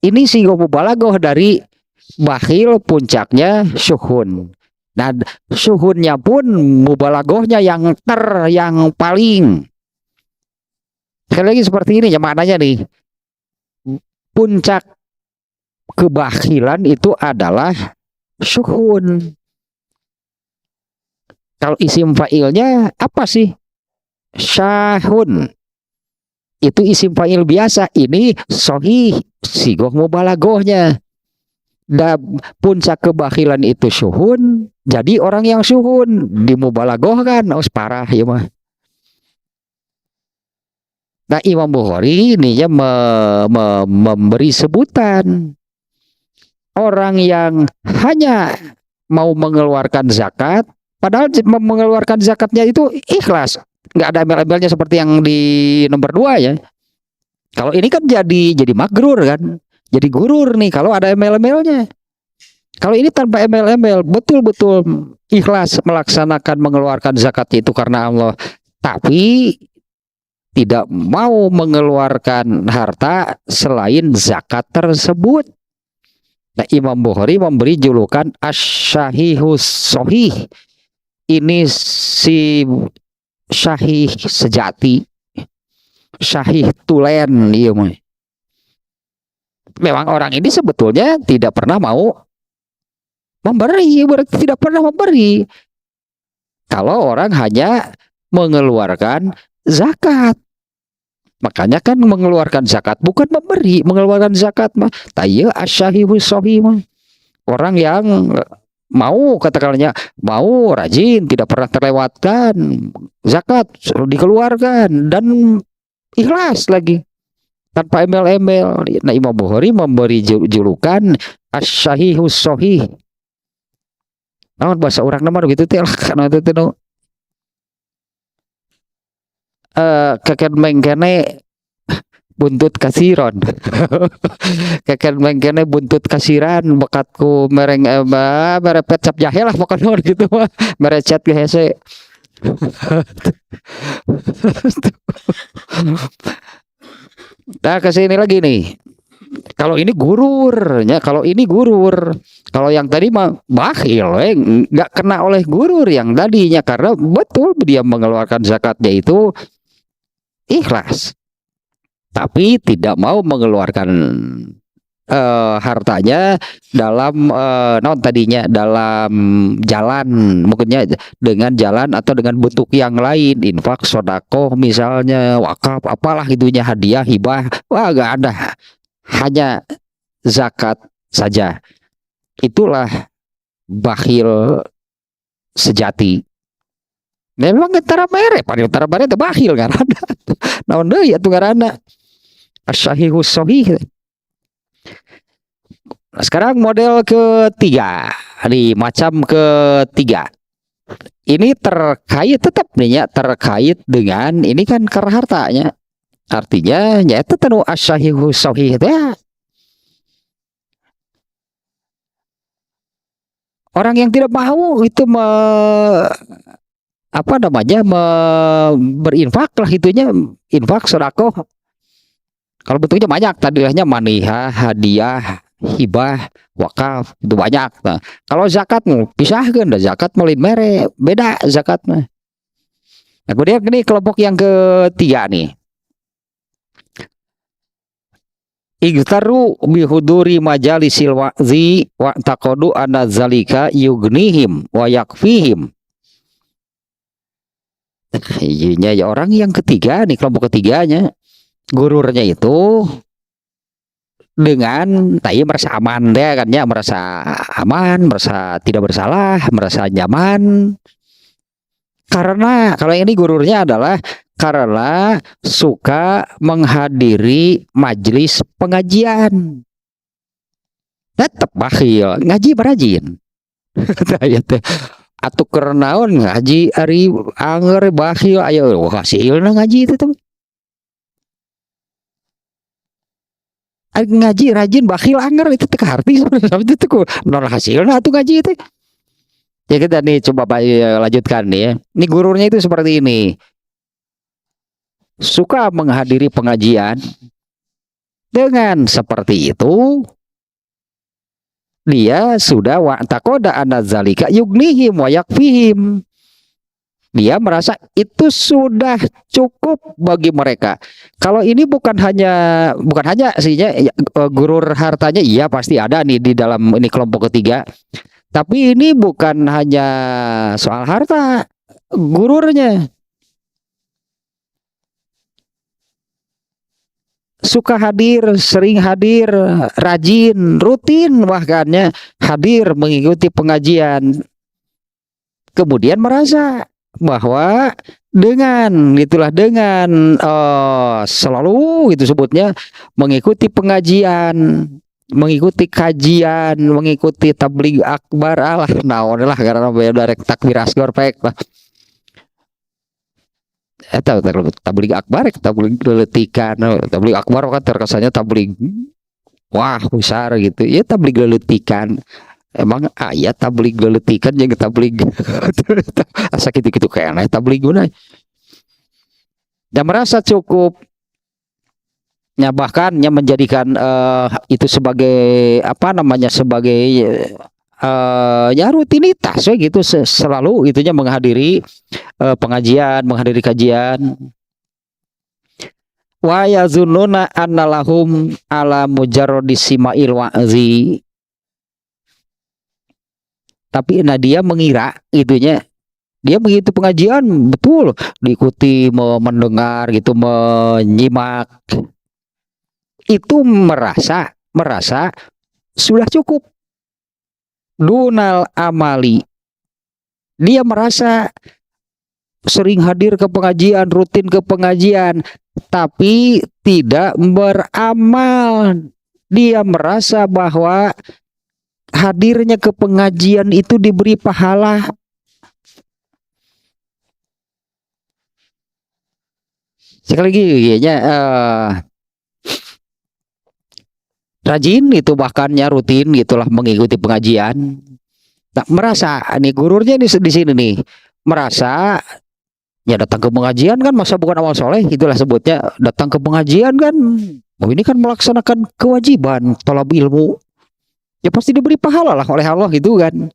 ini sigo mubalaghah dari bakhil puncaknya syuhun. Nah, syuhunnya pun mubalaghahnya yang paling. Sekali lagi seperti ini ya maknanya nih. Puncak kebakhilan itu adalah syuhun. Kalau isim fa'ilnya apa sih? Syahun. Itu isim fa'il biasa. Ini sahih, sigoh mubalaghahnya. Dan puncak kebakhilan itu syuhun, jadi orang yang syuhun dimubalaghahkan, parah ya mah. Nah Imam Bukhari ini ya memberi sebutan orang yang hanya mau mengeluarkan zakat, padahal mengeluarkan zakatnya itu ikhlas, nggak ada embel-embelnya seperti yang di nomor 2 ya. Kalau ini kan jadi magrur kan. Jadi gurur nih kalau ada embel-embelnya. Kalau ini tanpa embel-embel, betul-betul ikhlas melaksanakan mengeluarkan zakat itu karena Allah. Tapi tidak mau mengeluarkan harta selain zakat tersebut. Nah, Imam Bukhari memberi julukan Asy-Syahihus Shahih. Ini si syahih sejati. Syahih tulen iya mah. Memang orang ini sebetulnya tidak pernah mau memberi, berarti tidak pernah memberi. Kalau orang hanya mengeluarkan zakat, makanya kan mengeluarkan zakat bukan memberi, mengeluarkan zakat mah tayya asy-syahihus shahih mah. Orang yang mau katakannya mau rajin, tidak pernah terlewatkan zakat dikeluarkan dan ikhlas lagi. Tanpa embel-embel. Nah Imam Bukhari memberi julukan Asy-Syahihus Shahih. Namun bahasa orang nama gitu teh lah karena itu teh keken mengkene buntut kasiron. Keken mengkene buntut kasiran bakatku mereng merepet cap jahe lah pokoknya gitu mah. Merecet ge hese. Nah kesini lagi nih. Kalau ini gururnya, kalau ini gurur. Kalau yang tadi mah bakhil, nggak kena oleh gurur yang tadinya karena betul dia mengeluarkan zakatnya itu ikhlas, tapi tidak mau mengeluarkan hartanya dalam non tadinya dalam jalan, mungkinnya dengan jalan atau dengan bentuk yang lain, infak, sodako misalnya, wakaf, apalah itunya, hadiah, hibah, wah gak ada, hanya zakat saja. Itulah bakhil sejati. Memang antara mere, pada antara mere itu bakhil kan ada. Naon deui atuh ngaranna Asy-Syahihus Shahih. Nah, sekarang model ketiga, nih macam ketiga. Ini terkait tetap nih ya, terkait dengan ini kan karena hartanya. Artinya ya itu tanu Asy-Syahihus Shahih teh. Orang yang tidak mau itu apa namanya berinfak lah itunya, infak sedekah. Kalau bentuknya banyak, tadinya manihah, hadiah, hibah, wakaf, itu banyak. Nah, kalau zakat pisahkan, dah zakat melin mere, beda zakat mah. Nah, kemudian ini kelompok yang ketiga nih. Igtaru bihuduri majalisil wa'zi wa taqadu anna zalika yugnihim wa yakfihim. Iya ya orang yang ketiga nih, kelompok ketiganya, gururnya itu dengan tadi merasa aman deh kan ya, merasa aman, merasa tidak bersalah, merasa nyaman. Karena kalau ini gururnya adalah karena suka menghadiri majelis pengajian. Tetap bakhil, ngaji berajin. Atau kerenaun ngaji ari anger bakhil ayo hasilna ngaji itu tuh. Ngaji rajin bakhil anger itu teh arti itu tuh non hasilna atuh ngaji itu. Ya kita nih coba lanjutkan nih ya. Ini gururnya itu seperti ini. Suka menghadiri pengajian dengan seperti itu dia sudah wa'takoda anazalika yugnihim wa yakfihim. Dia merasa itu sudah cukup bagi mereka. Kalau ini bukan hanya sih gurur hartanya, iya pasti ada nih di dalam ini kelompok ketiga. Tapi ini bukan hanya soal harta, gururnya suka hadir, sering hadir, rajin, rutin bahkannya hadir mengikuti pengajian. Kemudian merasa bahwa dengan selalu itu sebutnya mengikuti pengajian, mengikuti kajian, mengikuti tabligh akbar, alah naon lah karena beda rek takbir asgor pek lah. Tabligh akbar, tabligh leletikan, tabligh akbar kan terkesannya tabligh wah besar gitu ya, tabligh leletikan. Emang ayat tabligh leletikan jeung tabligh asa gitu-gitu kayaknya tabligh guna. Dan merasa cukup, ya bahkannya menjadikan itu sebagai apa namanya, sebagai ya rutinitas ya gitu, selalu itunya menghadiri pengajian, menghadiri kajian. Wa yazununa annalahum ala mujarradis sima'il wa'zi. Tapi dia mengira itunya, dia mengikuti pengajian betul, diikuti, mendengar gitu, menyimak, itu merasa sudah cukup. Dunal amali, dia merasa sering hadir ke pengajian, rutin ke pengajian, tapi tidak beramal. Dia merasa bahwa hadirnya ke pengajian itu diberi pahala. Sekali lagi ya, rajin itu bahkannya rutin gitulah mengikuti pengajian. Nah, merasa nih gururnya di sini nih, merasa ya datang ke pengajian kan masa bukan amal soleh, itulah sebutnya datang ke pengajian kan. Oh ini kan melaksanakan kewajiban tolab ilmu, ya pasti diberi pahala lah oleh Allah gitu kan.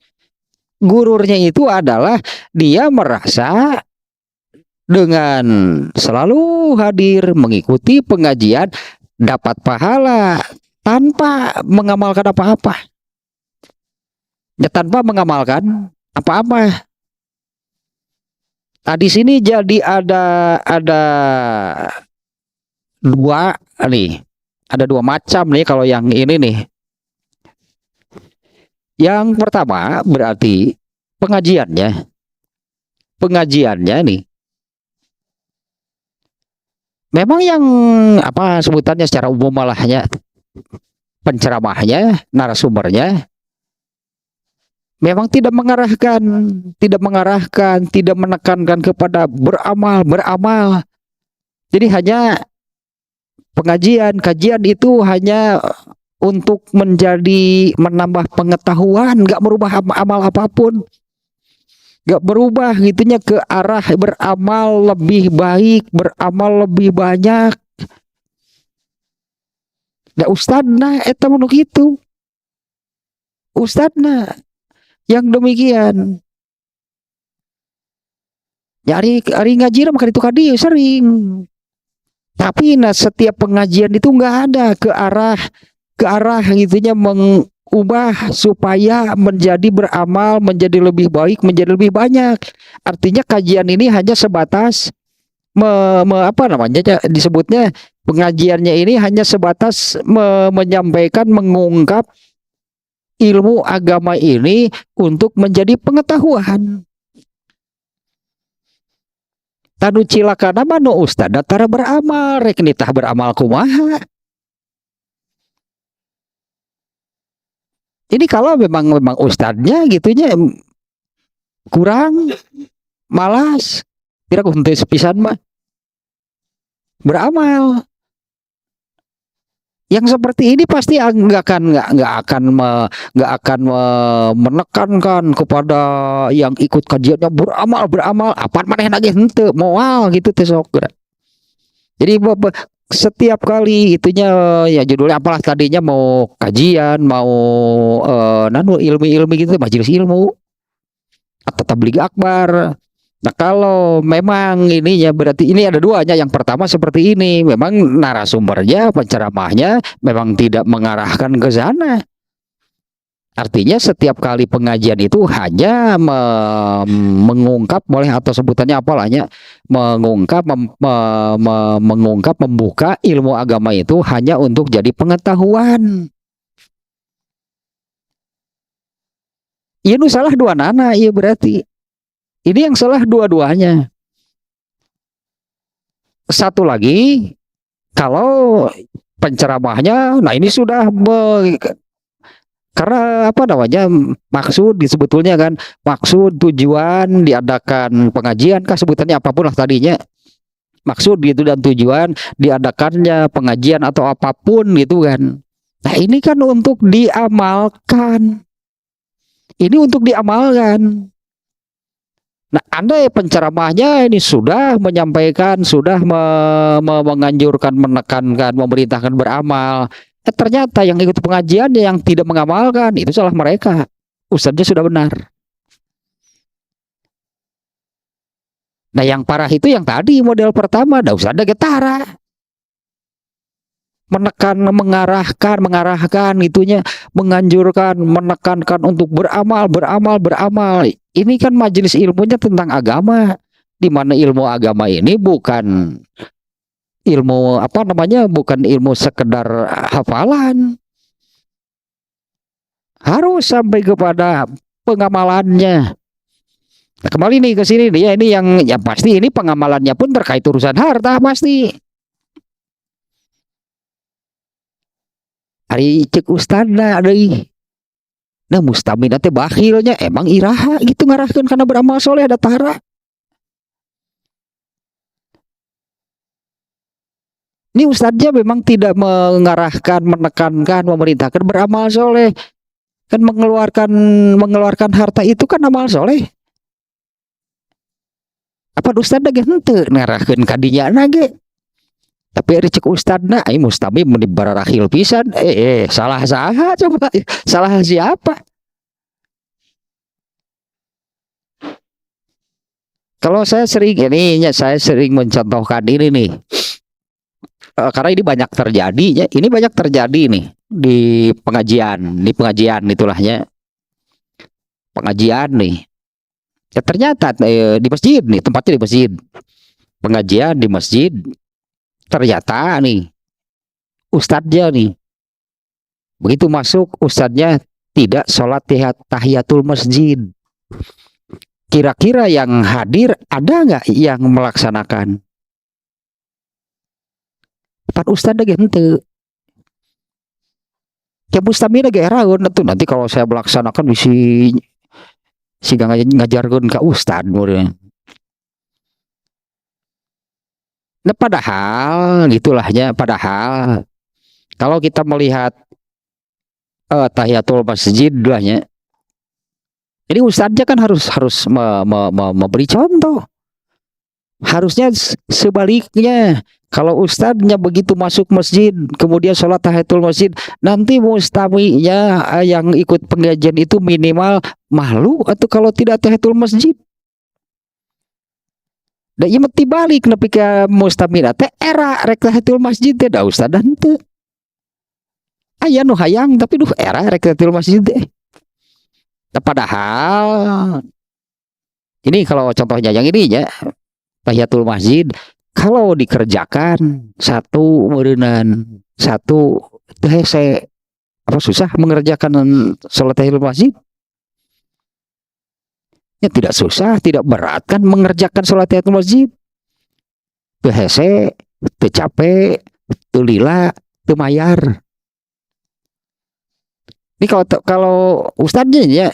Gururnya itu adalah dia merasa dengan selalu hadir mengikuti pengajian dapat pahala tanpa mengamalkan apa-apa. Ya tanpa mengamalkan apa-apa. Nah, di sini jadi ada dua nih. Ada dua macam nih kalau yang ini nih. Yang pertama berarti pengajiannya nih memang yang apa sebutannya secara umum malahnya, penceramahnya, narasumbernya memang tidak mengarahkan, tidak menekankan kepada beramal. Jadi hanya kajian itu hanya untuk menambah pengetahuan, nggak merubah amal apapun, nggak berubah gitunya ke arah beramal lebih baik, beramal lebih banyak. Ya ustadna eta menuk itu, ustadna yang demikian. Ya hari ngaji maka itu kadi sering. Tapi setiap pengajian itu nggak ada ke arah gitunya ubah supaya menjadi beramal, menjadi lebih baik, menjadi lebih banyak. Artinya kajian ini hanya sebatas apa namanya disebutnya, pengajiannya ini hanya sebatas menyampaikan, mengungkap ilmu agama ini untuk menjadi pengetahuan. Tanu cilakana manu ustad datara beramal, rek nitah beramal kumaha. Ini kalau memang ustadznya gitunya kurang malas, tidak untuk sepisan mah beramal. Yang seperti ini pasti nggak akan menekankan kepada yang ikut kajiannya beramal apa maneh nage henteu moal gitu teh sok. Jadi setiap kali itunya ya judulnya apalah tadinya, mau kajian, mau nanu ilmu gitu, majelis ilmu atau tabligh akbar. Nah kalau memang ininya berarti ini ada duanya. Yang pertama seperti ini, memang narasumbernya, penceramahnya memang tidak mengarahkan ke sana. Artinya setiap kali pengajian itu hanya mengungkap, boleh atau sebutannya apalahnya, mengungkap, membuka ilmu agama itu hanya untuk jadi pengetahuan. Iya nu salah dua nana, iya berarti. Ini yang salah dua-duanya. Satu lagi, kalau penceramahnya, nah ini sudah karena apa namanya, maksud sebetulnya kan, maksud tujuan diadakan pengajian kan sebutannya apapun lah tadinya, maksud gitu dan tujuan diadakannya pengajian atau apapun gitu kan. Nah ini kan untuk diamalkan, ini untuk diamalkan. Nah, andai penceramahnya ini sudah menyampaikan, sudah menganjurkan, menekankan, memerintahkan beramal, ternyata yang ikut pengajiannya yang tidak mengamalkan, itu salah mereka. Ustadznya sudah benar. Nah, yang parah itu yang tadi model pertama, ada ustadznya getara. Menekan, mengarahkan itunya, menganjurkan, menekankan untuk beramal. Ini kan majelis ilmunya tentang agama, di mana ilmu agama ini bukan ilmu apa namanya, bukan ilmu sekedar hafalan, harus sampai kepada pengamalannya. Nah, kembali nih ke sini dia, ini yang pasti ini pengamalannya pun terkait urusan harta pasti. Ari cek ustadna deui. Nah mustamina teh bakhilnya emang iraha gitu ngarahkeun kana beramal soleh ada tara. Ini ustadznya memang tidak mengarahkan, menekankan, memerintahkan beramal soleh. Kan mengeluarkan harta itu kan amal soleh. Apa ustadzna ge henteu ngarahkeun kadinya ge. Tapi ari cek ustadna ai mustami mun dibararahil pisan. Salah saha coba? Salah siapa? Kalau saya sering mencontohkan ini nih. Karena ini banyak terjadi ya. Ini banyak terjadi nih di pengajian itulahnya. Pengajian nih. Ya ternyata di masjid nih, tempatnya di masjid. Pengajian di masjid. Ternyata nih ustadznya nih, begitu masuk ustadznya tidak sholat tahiyatul masjid. Kira-kira yang hadir ada nggak yang melaksanakan? Pan ustadznya henteu. Ya mustamina ge eraeun atuh, nanti kalau saya melaksanakan bisa ngajarkeun ka ustad mureun. Nah, padahal gitulahnya, padahal kalau kita melihat tahiyatul masjid lahnya, ini ustadznya kan harus memberi contoh. Harusnya sebaliknya, kalau ustadznya begitu masuk masjid kemudian sholat tahiyatul masjid, nanti mustaminya yang ikut pengajian itu minimal malu atau kalau tidak tahiyatul masjid. Da ieu mah tibalik nepi ka mustamina teh era rek tahiyatul masjid teh da ustad henteu. aya nu hayang tapi duh era rek tahiyatul masjid deh. Nah, padahal ini kalau contohnya yang ini ya, tahiyatul masjid kalau dikerjakan satu meureunnan, satu teu hese, apa susah mengerjakan salat tahiyatul masjid? Ya tidak susah, tidak berat kan mengerjakan salat tahiyatul masjid. Teu hese, teu capek, teu lila, teu mayar. Ini kalau ustadznya ya,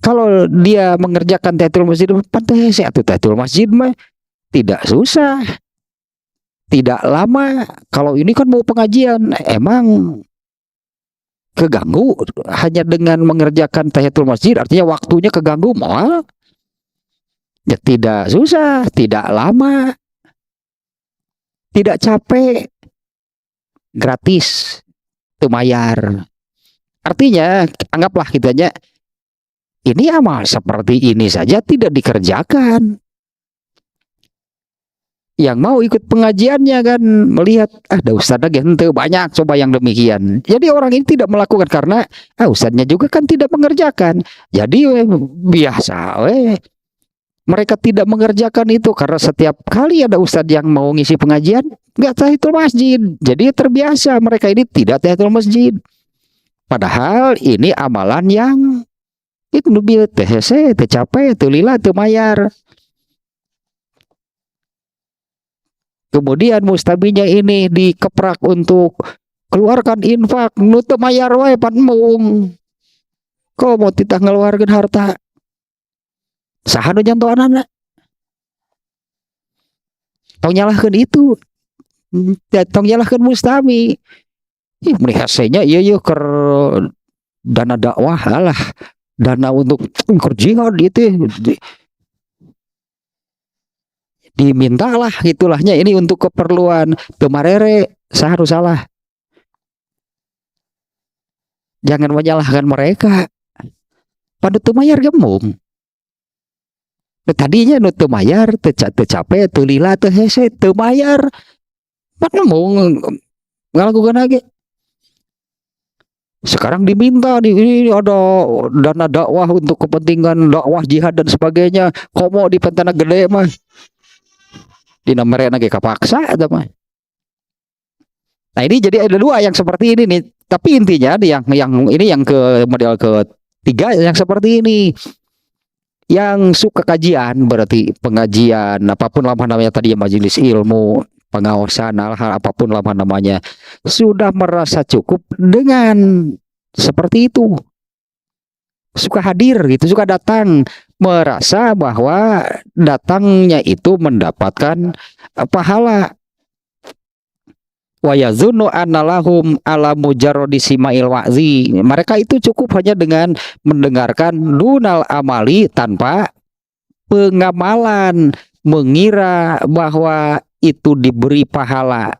kalau dia mengerjakan tahiyatul masjid pantai hese atuh tahiyatul masjid mah tidak susah, tidak lama. Kalau ini kan mau pengajian, emang keganggu hanya dengan mengerjakan tahiyatul masjid, artinya waktunya keganggu, mau ya tidak susah, tidak lama, tidak capek, gratis, teu mayar. Artinya anggaplah kitanya ini amal seperti ini saja tidak dikerjakan. Yang mau ikut pengajiannya kan melihat ada ustadznya gitu banyak coba yang demikian. Jadi orang ini tidak melakukan karena ustadznya juga kan tidak mengerjakan. Jadi biasa mereka tidak mengerjakan itu karena setiap kali ada ustadz yang mau ngisi pengajian nggak tahiyatul masjid. Jadi terbiasa mereka ini tidak tahiyatul masjid. Padahal ini amalan yang itu nubil THC, tercapai, terlila, termayar. Kemudian mustabinya ini dikeprak untuk keluarkan infak, nutup mayar wae pan mung. Kok mau titah ngeluarkan harta? Saha nu nyantoanana? Tong nyalahkeun itu. Tong nyalahkeun mustami. Ih, meni hesenya ieu keur dana dakwah lah. Dana untuk jihad itu dimintalah gitulahnya ini untuk keperluan temarere seharus salah. Jangan menyalahkan mereka. Pada temayar gemung. Tadinya nu temayar tercapai tulila teu hese temayar. Pan mung ngalakukan lagi. Sekarang diminta ini ada dana dakwah untuk kepentingan dakwah jihad dan sebagainya. Komo di pentana gede mah. Dina mereka ge kapaksa eta mah. Nah ini jadi ada dua yang seperti ini nih. Tapi intinya yang ini yang ke model ketiga yang seperti ini. Yang suka kajian berarti pengajian apapun lah namanya tadi majelis ilmu, pengawasan hal apapun lah namanya sudah merasa cukup dengan seperti itu. Suka hadir gitu, suka datang, merasa bahwa datangnya itu mendapatkan pahala. Wa yazunnu annalahum ala mujarradi sima'il wa'zi. Mereka itu cukup hanya dengan mendengarkan dunal amali tanpa pengamalan, mengira bahwa itu diberi pahala.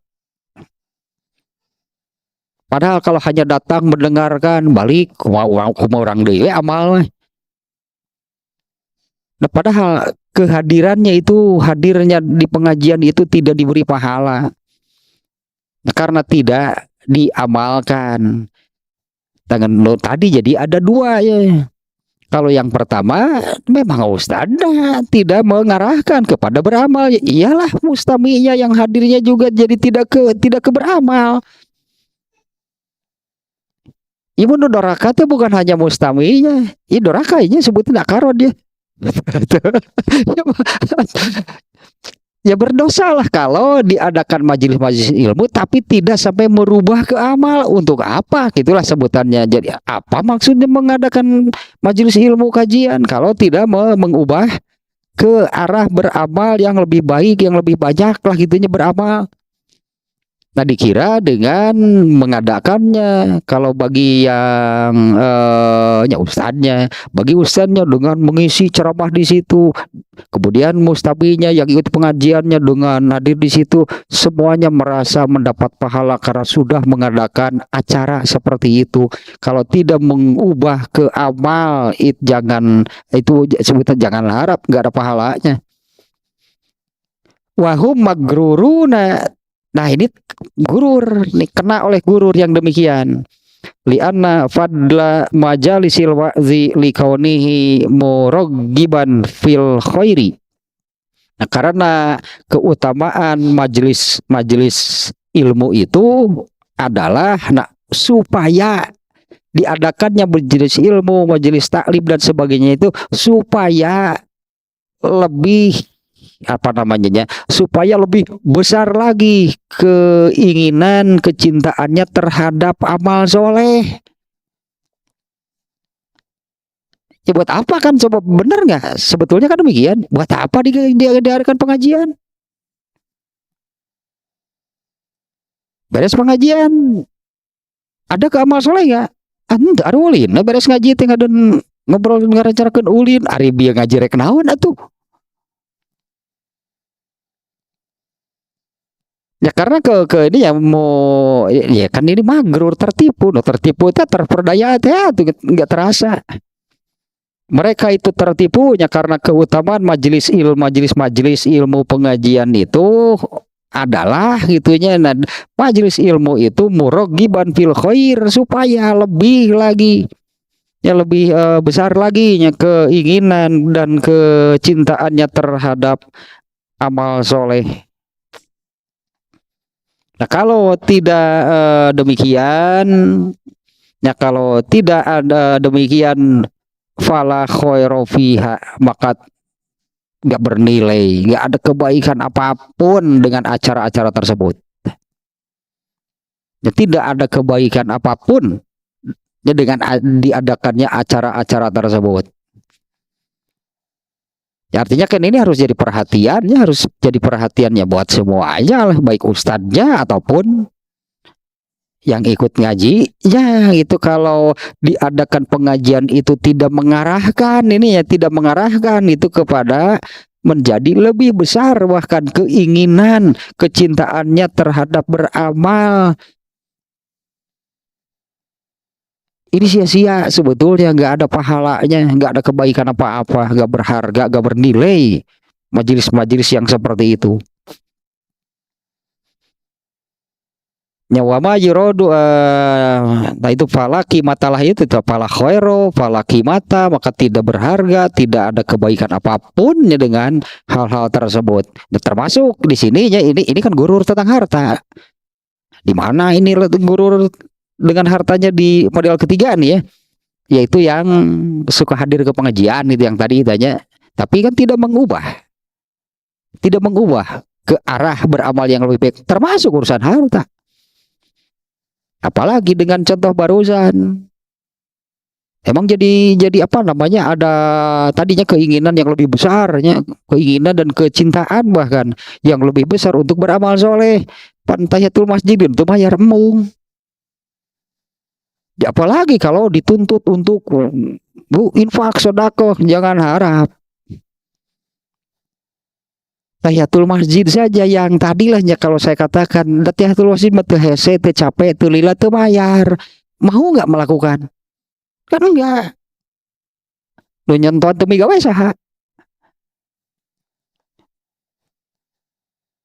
Padahal kalau hanya datang mendengarkan balik kuma orang dewe amal. Nah, padahal kehadirannya itu hadirnya di pengajian itu tidak diberi pahala. Karena tidak diamalkan. Tadi jadi ada dua ya. Kalau yang pertama memang ustadznya tidak mengarahkan kepada beramal. Iyalah mustaminya yang hadirnya juga jadi tidak ke beramal. Ibu doraka itu bukan hanya mustaminya. Ini doraka ini sebutin akarod dia. Ya berdosalah kalau diadakan majelis-majelis ilmu tapi tidak sampai merubah ke amal. Untuk apa? Gitulah sebutannya. Jadi apa maksudnya mengadakan majelis ilmu kajian kalau tidak mengubah ke arah beramal yang lebih baik, yang lebih banyak lah gitunya beramal. Nah dikira dengan mengadakannya kalau bagi yang ustadznya, bagi ustadznya dengan mengisi ceramah di situ, kemudian mustabinya yang ikut pengajiannya dengan hadir di situ, semuanya merasa mendapat pahala karena sudah mengadakan acara seperti itu. Kalau tidak mengubah ke amal, itu sebutan jangan harap nggak ada pahalanya. Wahum magruruna. Nah ini gurur, nih kena oleh gurur yang demikian. Lianna fadla majalisil wa'zi likaunihi muraggiban fil khairi. Nah, karena keutamaan majelis ilmu itu adalah supaya diadakannya majelis ilmu, majelis taklim dan sebagainya itu supaya lebih supaya lebih besar lagi keinginan kecintaannya terhadap amal soleh. Ya buat apa kan, coba bener nggak? Sebetulnya kan demikian. Buat apa diadakan pengajian? Beres pengajian, ada ke amal soleh nggak? Anda ada ulin, nah beres ngaji teh ngaden ngobrol ngarancarakeun ulin, ari bieu ngaji rek naon atuh. Ya karena ke ini ya mau ya kan ini magrur tertipu, no tertipu itu terperdaya teh nggak terasa. Mereka itu tertipunya karena keutamaan majelis ilmu pengajian itu adalah gitunya. Nah, majelis ilmu itu muraggiban fil khair supaya lebih lagi ya lebih besar lagi ya keinginan dan kecintaannya terhadap amal soleh. Nah kalau tidak demikian, ya kalau tidak ada demikian, fala khairu fiha, maka nggak bernilai, nggak ada kebaikan apapun dengan acara-acara tersebut. Ya, tidak ada kebaikan apapun ya dengan diadakannya acara-acara tersebut. Ya, artinya kan ini harus jadi perhatiannya, harus jadi perhatiannya buat semuanya lah, baik ustadznya ataupun yang ikut ngaji. Ya itu kalau diadakan pengajian itu tidak mengarahkan ini ya, tidak mengarahkan itu kepada menjadi lebih besar bahkan keinginan kecintaannya terhadap beramal, ini sia-sia sebetulnya, nggak ada pahalanya, nggak ada kebaikan apa-apa, nggak berharga, nggak bernilai majelis-majelis yang seperti itu. Nyawa majirodu nah itu falaki matalah itu fala khairo falaki mata, maka tidak berharga, tidak ada kebaikan apapun ya dengan hal-hal tersebut. Nah, termasuk di sininya ini kan gurur tentang harta. Di mana ini gurur dengan hartanya di model ketiga nih ya, yaitu yang suka hadir ke pengajian itu yang tadi tanya, tapi kan tidak mengubah ke arah beramal yang lebih baik, termasuk urusan harta. Apalagi dengan contoh barusan, emang jadi apa namanya, ada tadinya keinginan yang lebih besarnya, keinginan dan kecintaan bahkan yang lebih besar untuk beramal soleh, pantayatul masjidin itu bayar emung. Ya, apalagi kalau dituntut untuk infak sedekah, jangan harap. Tahiyatul masjid saja yang tadilahnya kalau saya katakan tahiyatul masjid mah teu hese, teu capek, teu lila, teu bayar. Mau nggak melakukan? Kan enggak. Lu nyonton teu migawe saha?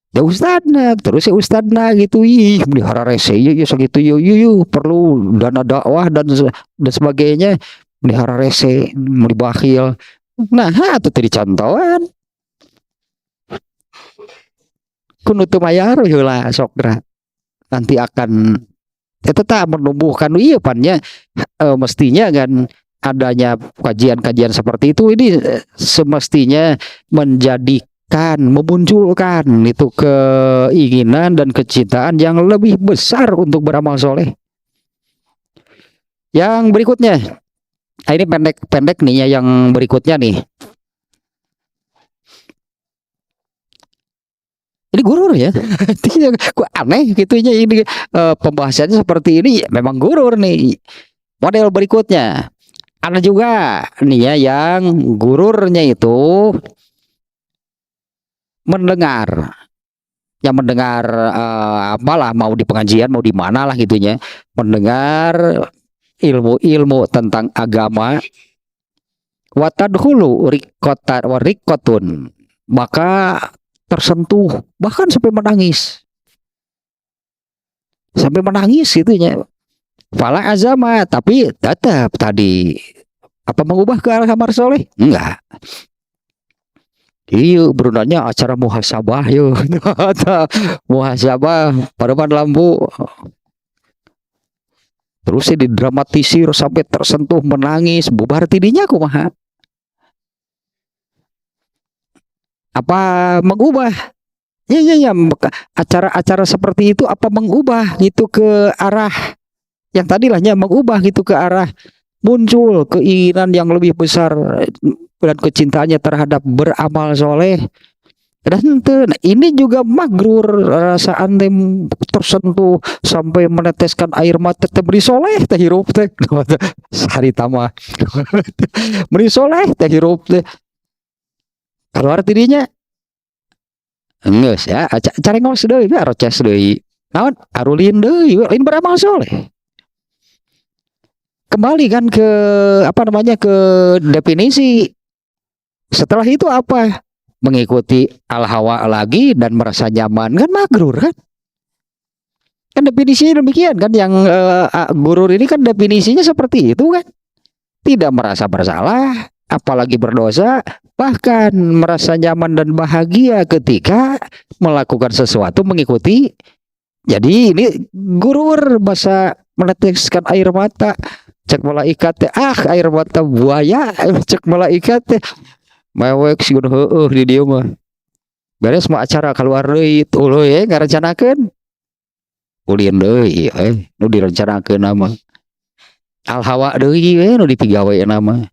Ya ustadna, terus ya ustadna gitu, ih melihara rese ya segitu yuk perlu dana dakwah dan sebagainya, melihara rese, mau dibakhil. Nah, itu tadi contohan. Kunutu mayar heula sokra. Nanti akan tetap menumbuhkan iya pannya mestinya kan adanya kajian-kajian seperti itu ini semestinya memunculkan itu keinginan dan kecintaan yang lebih besar untuk beramal soleh. Yang berikutnya, ini pendek nih ya, yang berikutnya nih. Ini gurur ya, kok aneh gitunya ini pembahasannya seperti ini, ya, memang gurur nih. Model berikutnya ada juga nih ya, yang gururnya itu mendengar apalah, mau di pengajian mau di mana lah gitunya, mendengar ilmu-ilmu tentang agama, watadhulu rikotun, maka tersentuh bahkan sampai menangis sampai menangis gitunya. Fala azama, tapi tetap tadi apa mengubah ke arah amal soleh? Enggak. Iya, berunanya acara muhasabah yuk. Muhasabah pada lampu. Terus didramatisir sampai tersentuh menangis, bubar tidinya kumaha? Apa mengubah? Ya, acara-acara seperti itu apa mengubah gitu ke arah yang tadilahnya mengubah gitu ke arah muncul keinginan yang lebih besar dan kecintaannya terhadap beramal soleh. Dan ini juga magrur rasa antem tersentuh sampai meneteskan air mata beri soleh teh hirup teh sari tama beri soleh teh hirup teh keluar dirinya enggak ya cari ngos deui ya roces deui naon arulin deui lain beramal soleh. Kembali kan ke apa namanya ke definisi. Setelah itu apa? Mengikuti al-hawa lagi dan merasa nyaman kan magrur kan? Kan definisinya demikian kan yang gurur ini kan definisinya seperti itu kan? Tidak merasa bersalah, apalagi berdosa, bahkan merasa nyaman dan bahagia ketika melakukan sesuatu mengikuti. Jadi ini gurur bahasa meneteskan air mata. Cek malaikat teh air mata buaya cek malaikat teh mewek sih udah di dia mah beres mau acara keluar deui ulah ya ngarencanakeun ulin deui nu direncanakeun nama al hawa deui nu dipigawe nama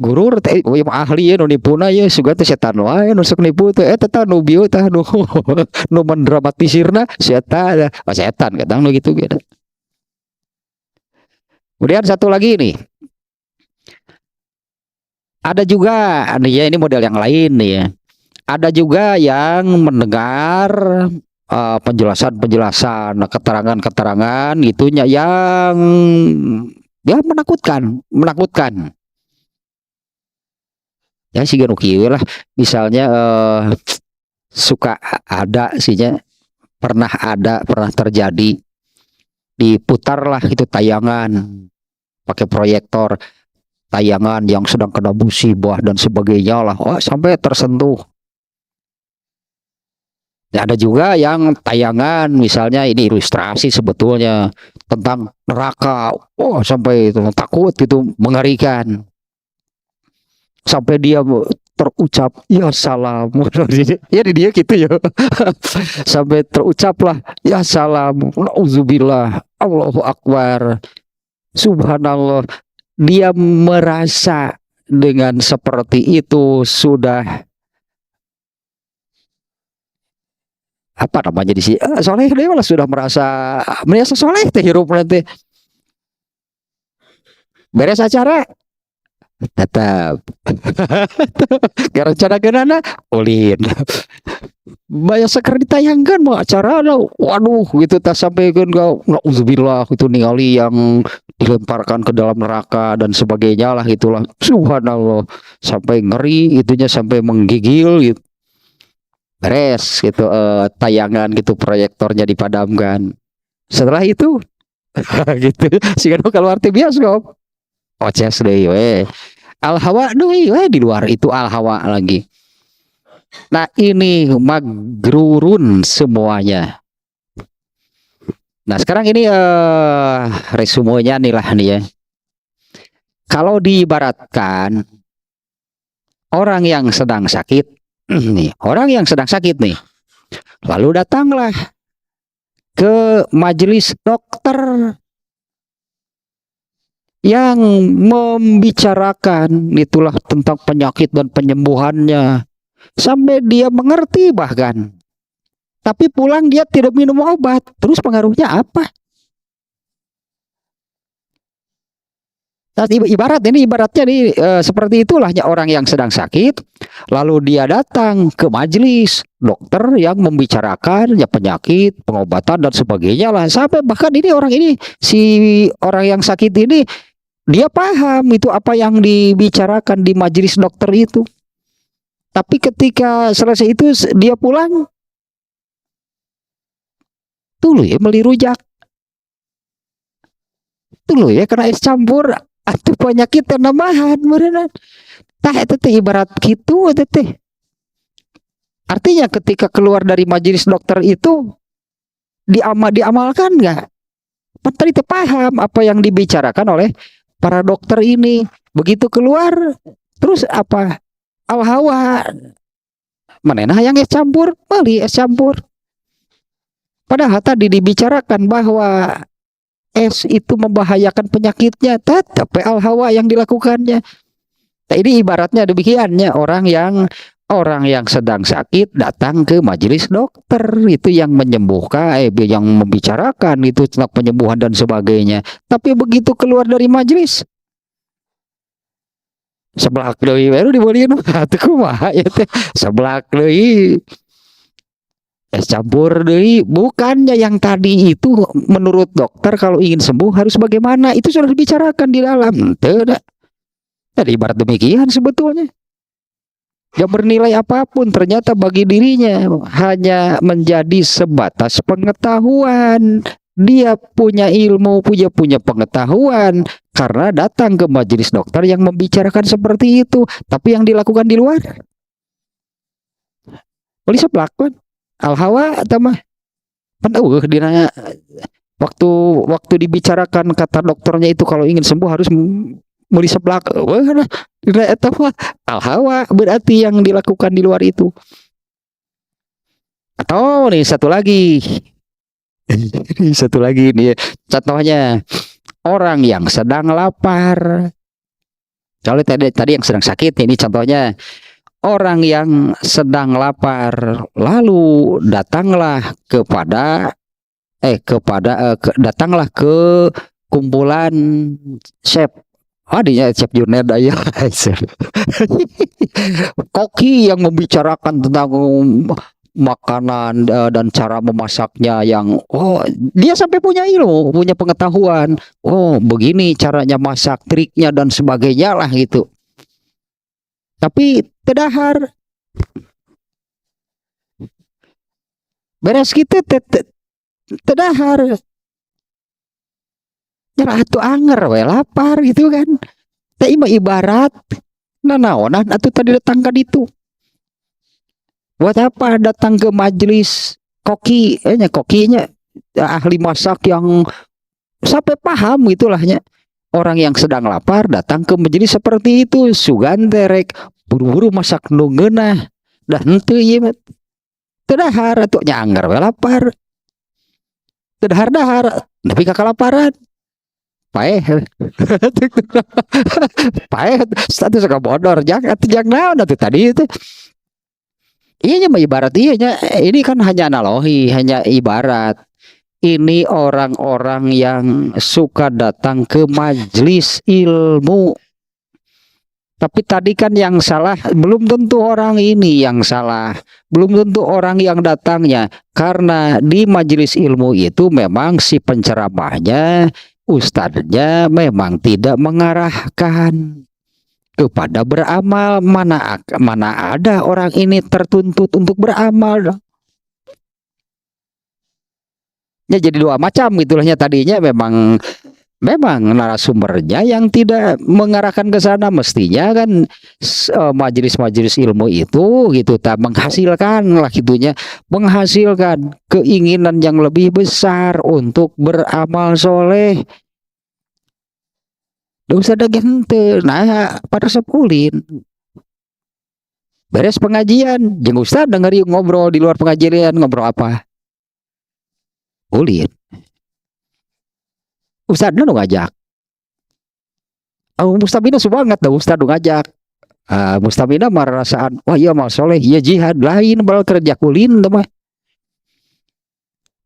gurur teh ahli ya nu nipuna ya suga teh setan wae nu sok nipu teh eta nu bieu tah nu nu mendramatisirna setan setan kadang nu gitu gitu. Kemudian satu lagi nih. Ada juga nih ya ini model yang lain nih ya. Ada juga yang mendengar penjelasan-penjelasan, keterangan-keterangan gitunya yang ya menakutkan. Ya sih gak lah misalnya suka ada sihnya pernah terjadi diputarlah itu tayangan pakai proyektor tayangan yang sedang kena musibah dan sebagainya lah sampai tersentuh. Ya, ada juga yang tayangan misalnya ini ilustrasi sebetulnya tentang neraka sampai itu takut gitu mengerikan. Sampai dia terucap ya salam ya di dia gitu ya sampai terucaplah ya salam nauzubillah Allahu akbar subhanallah. Dia merasa dengan seperti itu sudah apa namanya di sini soleh dia malah sudah merasa soleh teh hirup nanti beres acara tetap gara rencana kenana ulin banyak sekali ditayangkan mau acara lo waduh gitu tak sampai kan nauzubillah itu ningali yang dilemparkan ke dalam neraka dan sebagainya lah itulah subhanallah sampai ngeri itunya sampai menggigil gitu beres gitu tayangan gitu proyektornya dipadamkan setelah itu gitu sih kan kalau arti bioskop oces deh we al hawa deh we di luar itu al hawa lagi. Nah ini magrurun semuanya. Nah sekarang ini resumenya nih lah nih ya. Kalau diibaratkan orang yang sedang sakit nih, orang yang sedang sakit nih, lalu datanglah ke majelis dokter yang membicarakan itulah tentang penyakit dan penyembuhannya sampai dia mengerti bahkan tapi pulang dia tidak minum obat terus pengaruhnya apa? Nah, ibaratnya nih seperti itulah orang yang sedang sakit lalu dia datang ke majelis dokter yang membicarakan ya penyakit pengobatan dan sebagainya lah sampai bahkan ini orang ini si orang yang sakit ini dia paham itu apa yang dibicarakan di majelis dokter itu. Tapi ketika selesai itu dia pulang tuluy meli rujak, tuluy kena es campur atuh penyakit namahan meureunna. Tah eta teh ibarat kitu eta teh. Artinya ketika keluar dari majelis dokter itu diamalkan nggak? Tadi teh paham apa yang dibicarakan oleh para dokter ini. Begitu keluar, terus apa? Al-hawa. Manehna yang es campur, beli es campur. Padahal tadi dibicarakan bahwa es itu membahayakan penyakitnya, tetap al-hawa yang dilakukannya. Nah, ini ibaratnya demikiannya orang yang sedang sakit datang ke majelis dokter itu yang menyembuhkan, yang membicarakan itu tentang penyembuhan dan sebagainya. Tapi begitu keluar dari majelis, sebelah deui baru dibeliin atuh kumaha ya teh. Sebelah deui es campur deui, bukannya yang tadi itu menurut dokter kalau ingin sembuh harus bagaimana, itu sudah dibicarakan di dalam. Teu da. Tadi ibarat demikian sebetulnya. Gak bernilai apapun, ternyata bagi dirinya hanya menjadi sebatas pengetahuan. Dia punya ilmu, punya pengetahuan karena datang ke majelis dokter yang membicarakan seperti itu. Tapi yang dilakukan di luar, boleh seblak kan? Al-hawa atau mah? Dina waktu dibicarakan kata dokternya itu kalau ingin sembuh harus mau diseblak. Al-hawa berarti yang dilakukan di luar itu. Atau nih satu lagi nih contohnya, orang yang sedang lapar. Kalau tadi yang sedang sakit, ini contohnya orang yang sedang lapar lalu datanglah datanglah ke kumpulan chef. Dia Chef Juned aya. Koki yang membicarakan tentang makanan dan cara memasaknya yang dia sampai punya ilmu, punya pengetahuan. Begini caranya masak, triknya dan sebagainya lah gitu. Tapi tedahar beres gitu tedahar nyerah tuh anger we lapar gitu kan. Teh ibarat nanaonan atuh tadi datang ke ditu. Buat apa datang ke majelis kokinya ahli masak yang sampai paham gitulahnya. Orang yang sedang lapar datang ke majelis seperti itu, sugan terek buru-buru masak nu geunah. Dah henteu ieu teu dahar atuh nya anger we lapar. Teu dahar-dahar nepi ka kalaparan. Paeh status ka bodor jang naon atuh tadi itu. Iya mah ibarat ini kan hanya analogi, hanya ibarat. Ini orang-orang yang suka datang ke majelis ilmu. Tapi tadi kan yang salah belum tentu orang ini yang salah, belum tentu orang yang datangnya, karena di majelis ilmu itu memang si penceramahnya, ustadznya memang tidak mengarahkan kepada beramal. Mana ada orang ini tertuntut untuk beramal. Ya jadi dua macam gitulahnya, tadinya memang narasumbernya yang tidak mengarahkan ke sana. Mestinya kan majelis-majelis ilmu itu gitu menghasilkan lah gitunya, menghasilkan keinginan yang lebih besar untuk beramal soleh. Dosa dagente nah pada sepulin beres pengajian jeung ustad dengerin ngobrol di luar pengajian. Ngobrol apa? Ulin ustad nu ngajak mustamina banget dah ustad nu ngajak. Mustamina merasaan wah iya mal soleh, iya jihad lain bal kerja kulin mah.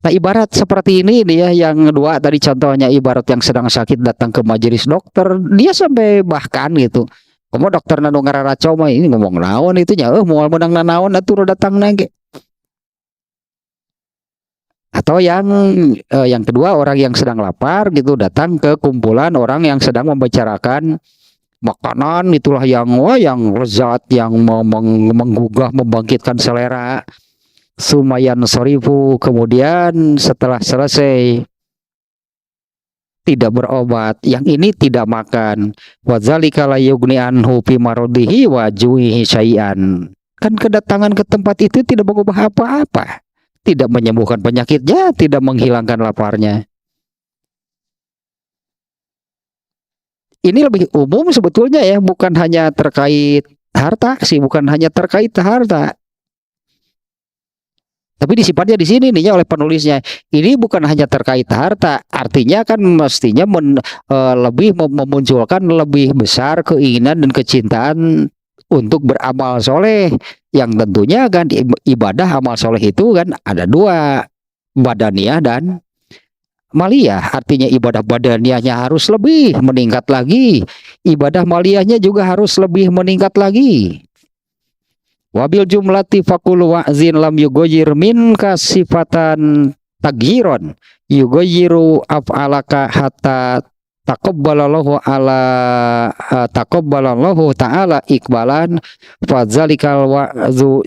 Nah ibarat seperti ini nih ya, yang kedua tadi contohnya ibarat yang sedang sakit datang ke majelis dokter, dia sampai bahkan gitu, kamu dokter nanu ngararaco mah ini ngomong naon itunya, moal menang nanaon atuh datang nage. Atau yang kedua orang yang sedang lapar gitu datang ke kumpulan orang yang sedang membicarakan makanan itulah yang lezat, yang menggugah, membangkitkan selera. Sumayan sorifu, kemudian setelah selesai tidak berobat, yang ini tidak makan. Wadzalika la yugni anhu fi maradihi wa ju'ihi syai'an. Kan kedatangan ke tempat itu tidak mengubah apa-apa. Tidak menyembuhkan penyakitnya, tidak menghilangkan laparnya. Ini lebih umum sebetulnya ya, bukan hanya terkait harta sih, bukan hanya terkait harta. Tapi disimpannya di sini nih ya oleh penulisnya. Ini bukan hanya terkait harta, artinya kan mestinya lebih memunculkan lebih besar keinginan dan kecintaan untuk beramal soleh. Yang tentunya kan ibadah amal soleh itu kan ada dua, badaniyah dan maliyah. Artinya ibadah badaniyahnya harus lebih meningkat lagi, ibadah maliyahnya juga harus lebih meningkat lagi. Wabil jumlati fakul wa'zin lam yugoyir min kasifatan tagyiron yugoyiru af'alaka hatta taqabbalallahu ta'ala ikbalan fadzalikal wa'zu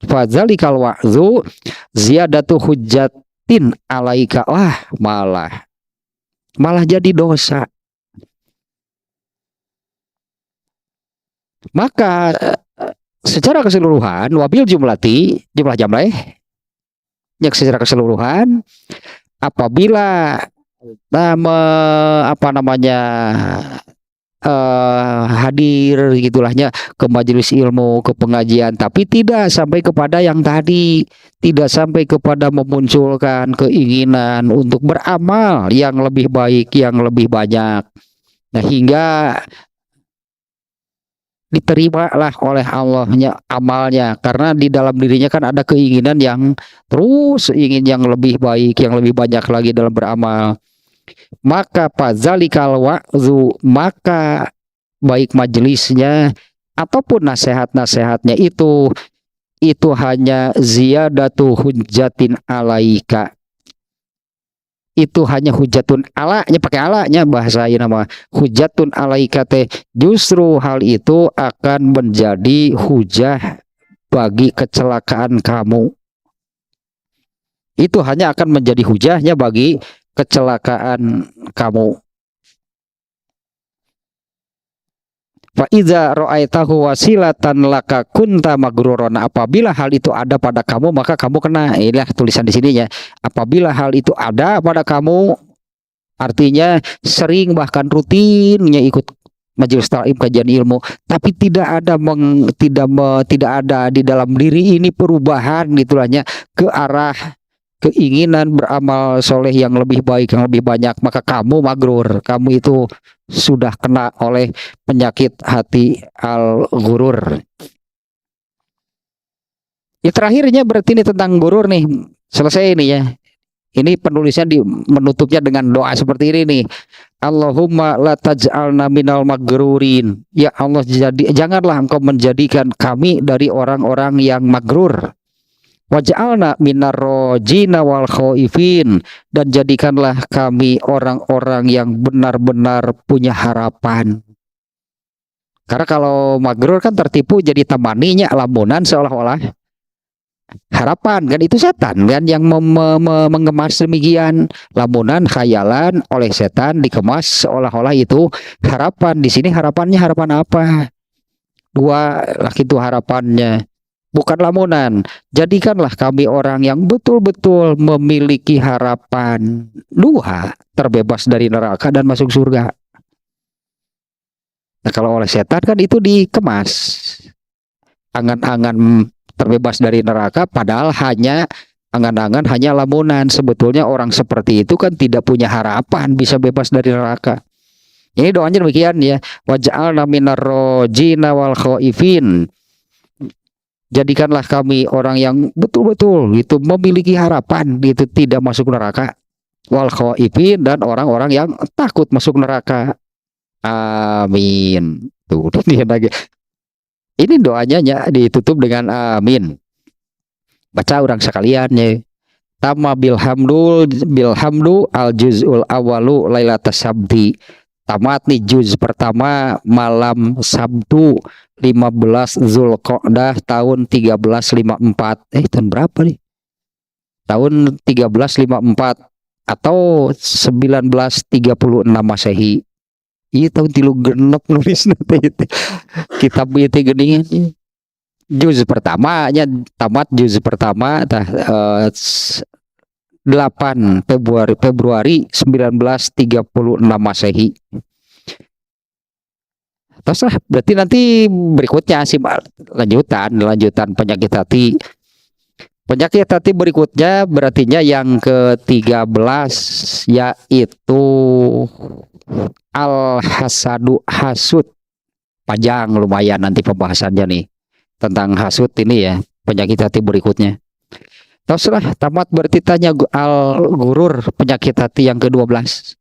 fadzalikal wa'zu ziyadatu hujjatin alaika. Malah jadi dosa. Maka secara keseluruhan wabil jumlah jamlah secara keseluruhan apabila hadir gitulahnya ke majelis ilmu, ke pengajian, tapi tidak sampai kepada yang tadi, tidak sampai kepada memunculkan keinginan untuk beramal yang lebih baik, yang lebih banyak. Nah, hingga diterimalah oleh Allahnya amalnya, karena di dalam dirinya kan ada keinginan yang terus ingin yang lebih baik, yang lebih banyak lagi dalam beramal. Maka fazalikal wa'zu, maka baik majelisnya ataupun nasihat-nasihatnya itu hanya ziyadatu hujjatin alaika. Itu hanya hujatun alanya, pakai alanya bahasa ini nama hujatun alaika teh, justru hal itu akan menjadi hujah bagi kecelakaan kamu. Itu hanya akan menjadi hujahnya bagi kecelakaan kamu. Fa iza ra'aitahu wasilatan laka kunta magruron, apabila hal itu ada pada kamu maka kamu kena. Inilah tulisan di sininya. Apabila hal itu ada pada kamu, artinya sering bahkan rutinnya ikut majelis ta'lim, kajian ilmu, tapi tidak ada di dalam diri ini perubahan gitulahnya ke arah keinginan beramal soleh yang lebih baik, yang lebih banyak, maka kamu magrur, kamu itu sudah kena oleh penyakit hati al-ghurur. Ya, terakhirnya berarti ini tentang gurur nih, selesai ini ya. Ini penulisnya menutupnya dengan doa seperti ini nih. Allahumma la taj'alna minal magrurin. Ya Allah, janganlah engkau menjadikan kami dari orang-orang yang magrur. Waj'alna minar rojina wal khaifin, dan jadikanlah kami orang-orang yang benar-benar punya harapan. Karena kalau magrur kan tertipu jadi tamaninya lamunan seolah-olah harapan, kan itu setan kan yang mengemas demikian, lamunan khayalan oleh setan dikemas seolah-olah itu harapan. Di sini harapannya harapan apa? Dua lah itu harapannya. Bukan lamunan. Jadikanlah kami orang yang betul-betul memiliki harapan. Dua, terbebas dari neraka dan masuk surga. Nah, kalau oleh setan kan itu dikemas. Angan-angan terbebas dari neraka, padahal hanya angan-angan, hanya lamunan. Sebetulnya orang seperti itu kan tidak punya harapan bisa bebas dari neraka. Ini doanya demikian ya. Waj'alna minar rojina wal khaifin. Jadikanlah kami orang yang betul-betul itu memiliki harapan, itu tidak masuk neraka. Wal khaifin, dan orang-orang yang takut masuk neraka. Amin. Tuh dia lagi. Ini doanya ditutup dengan amin. Baca orang sekalian ya. Tama bilhamdu al juz'ul awalu lailatas sabti. tamat nih juz pertama malam Sabtu 15 Zulqa'dah tahun 1354. Tahun berapa nih? Tahun 1354 atau 1936 Masehi. Iya tahun 36 nulis nanti kitab itu geningan. Juz pertamanya tamat juz pertama 8 Februari 1936 Masehi. Terus lah berarti nanti berikutnya sih lanjutan penyakit hati. Penyakit hati berikutnya berartinya yang ke-13 yaitu al-hasadu, hasud. Panjang lumayan nanti pembahasannya nih tentang hasud ini ya, penyakit hati berikutnya. Teruslah tamat berarti tanya al-gurur, penyakit hati yang ke-12.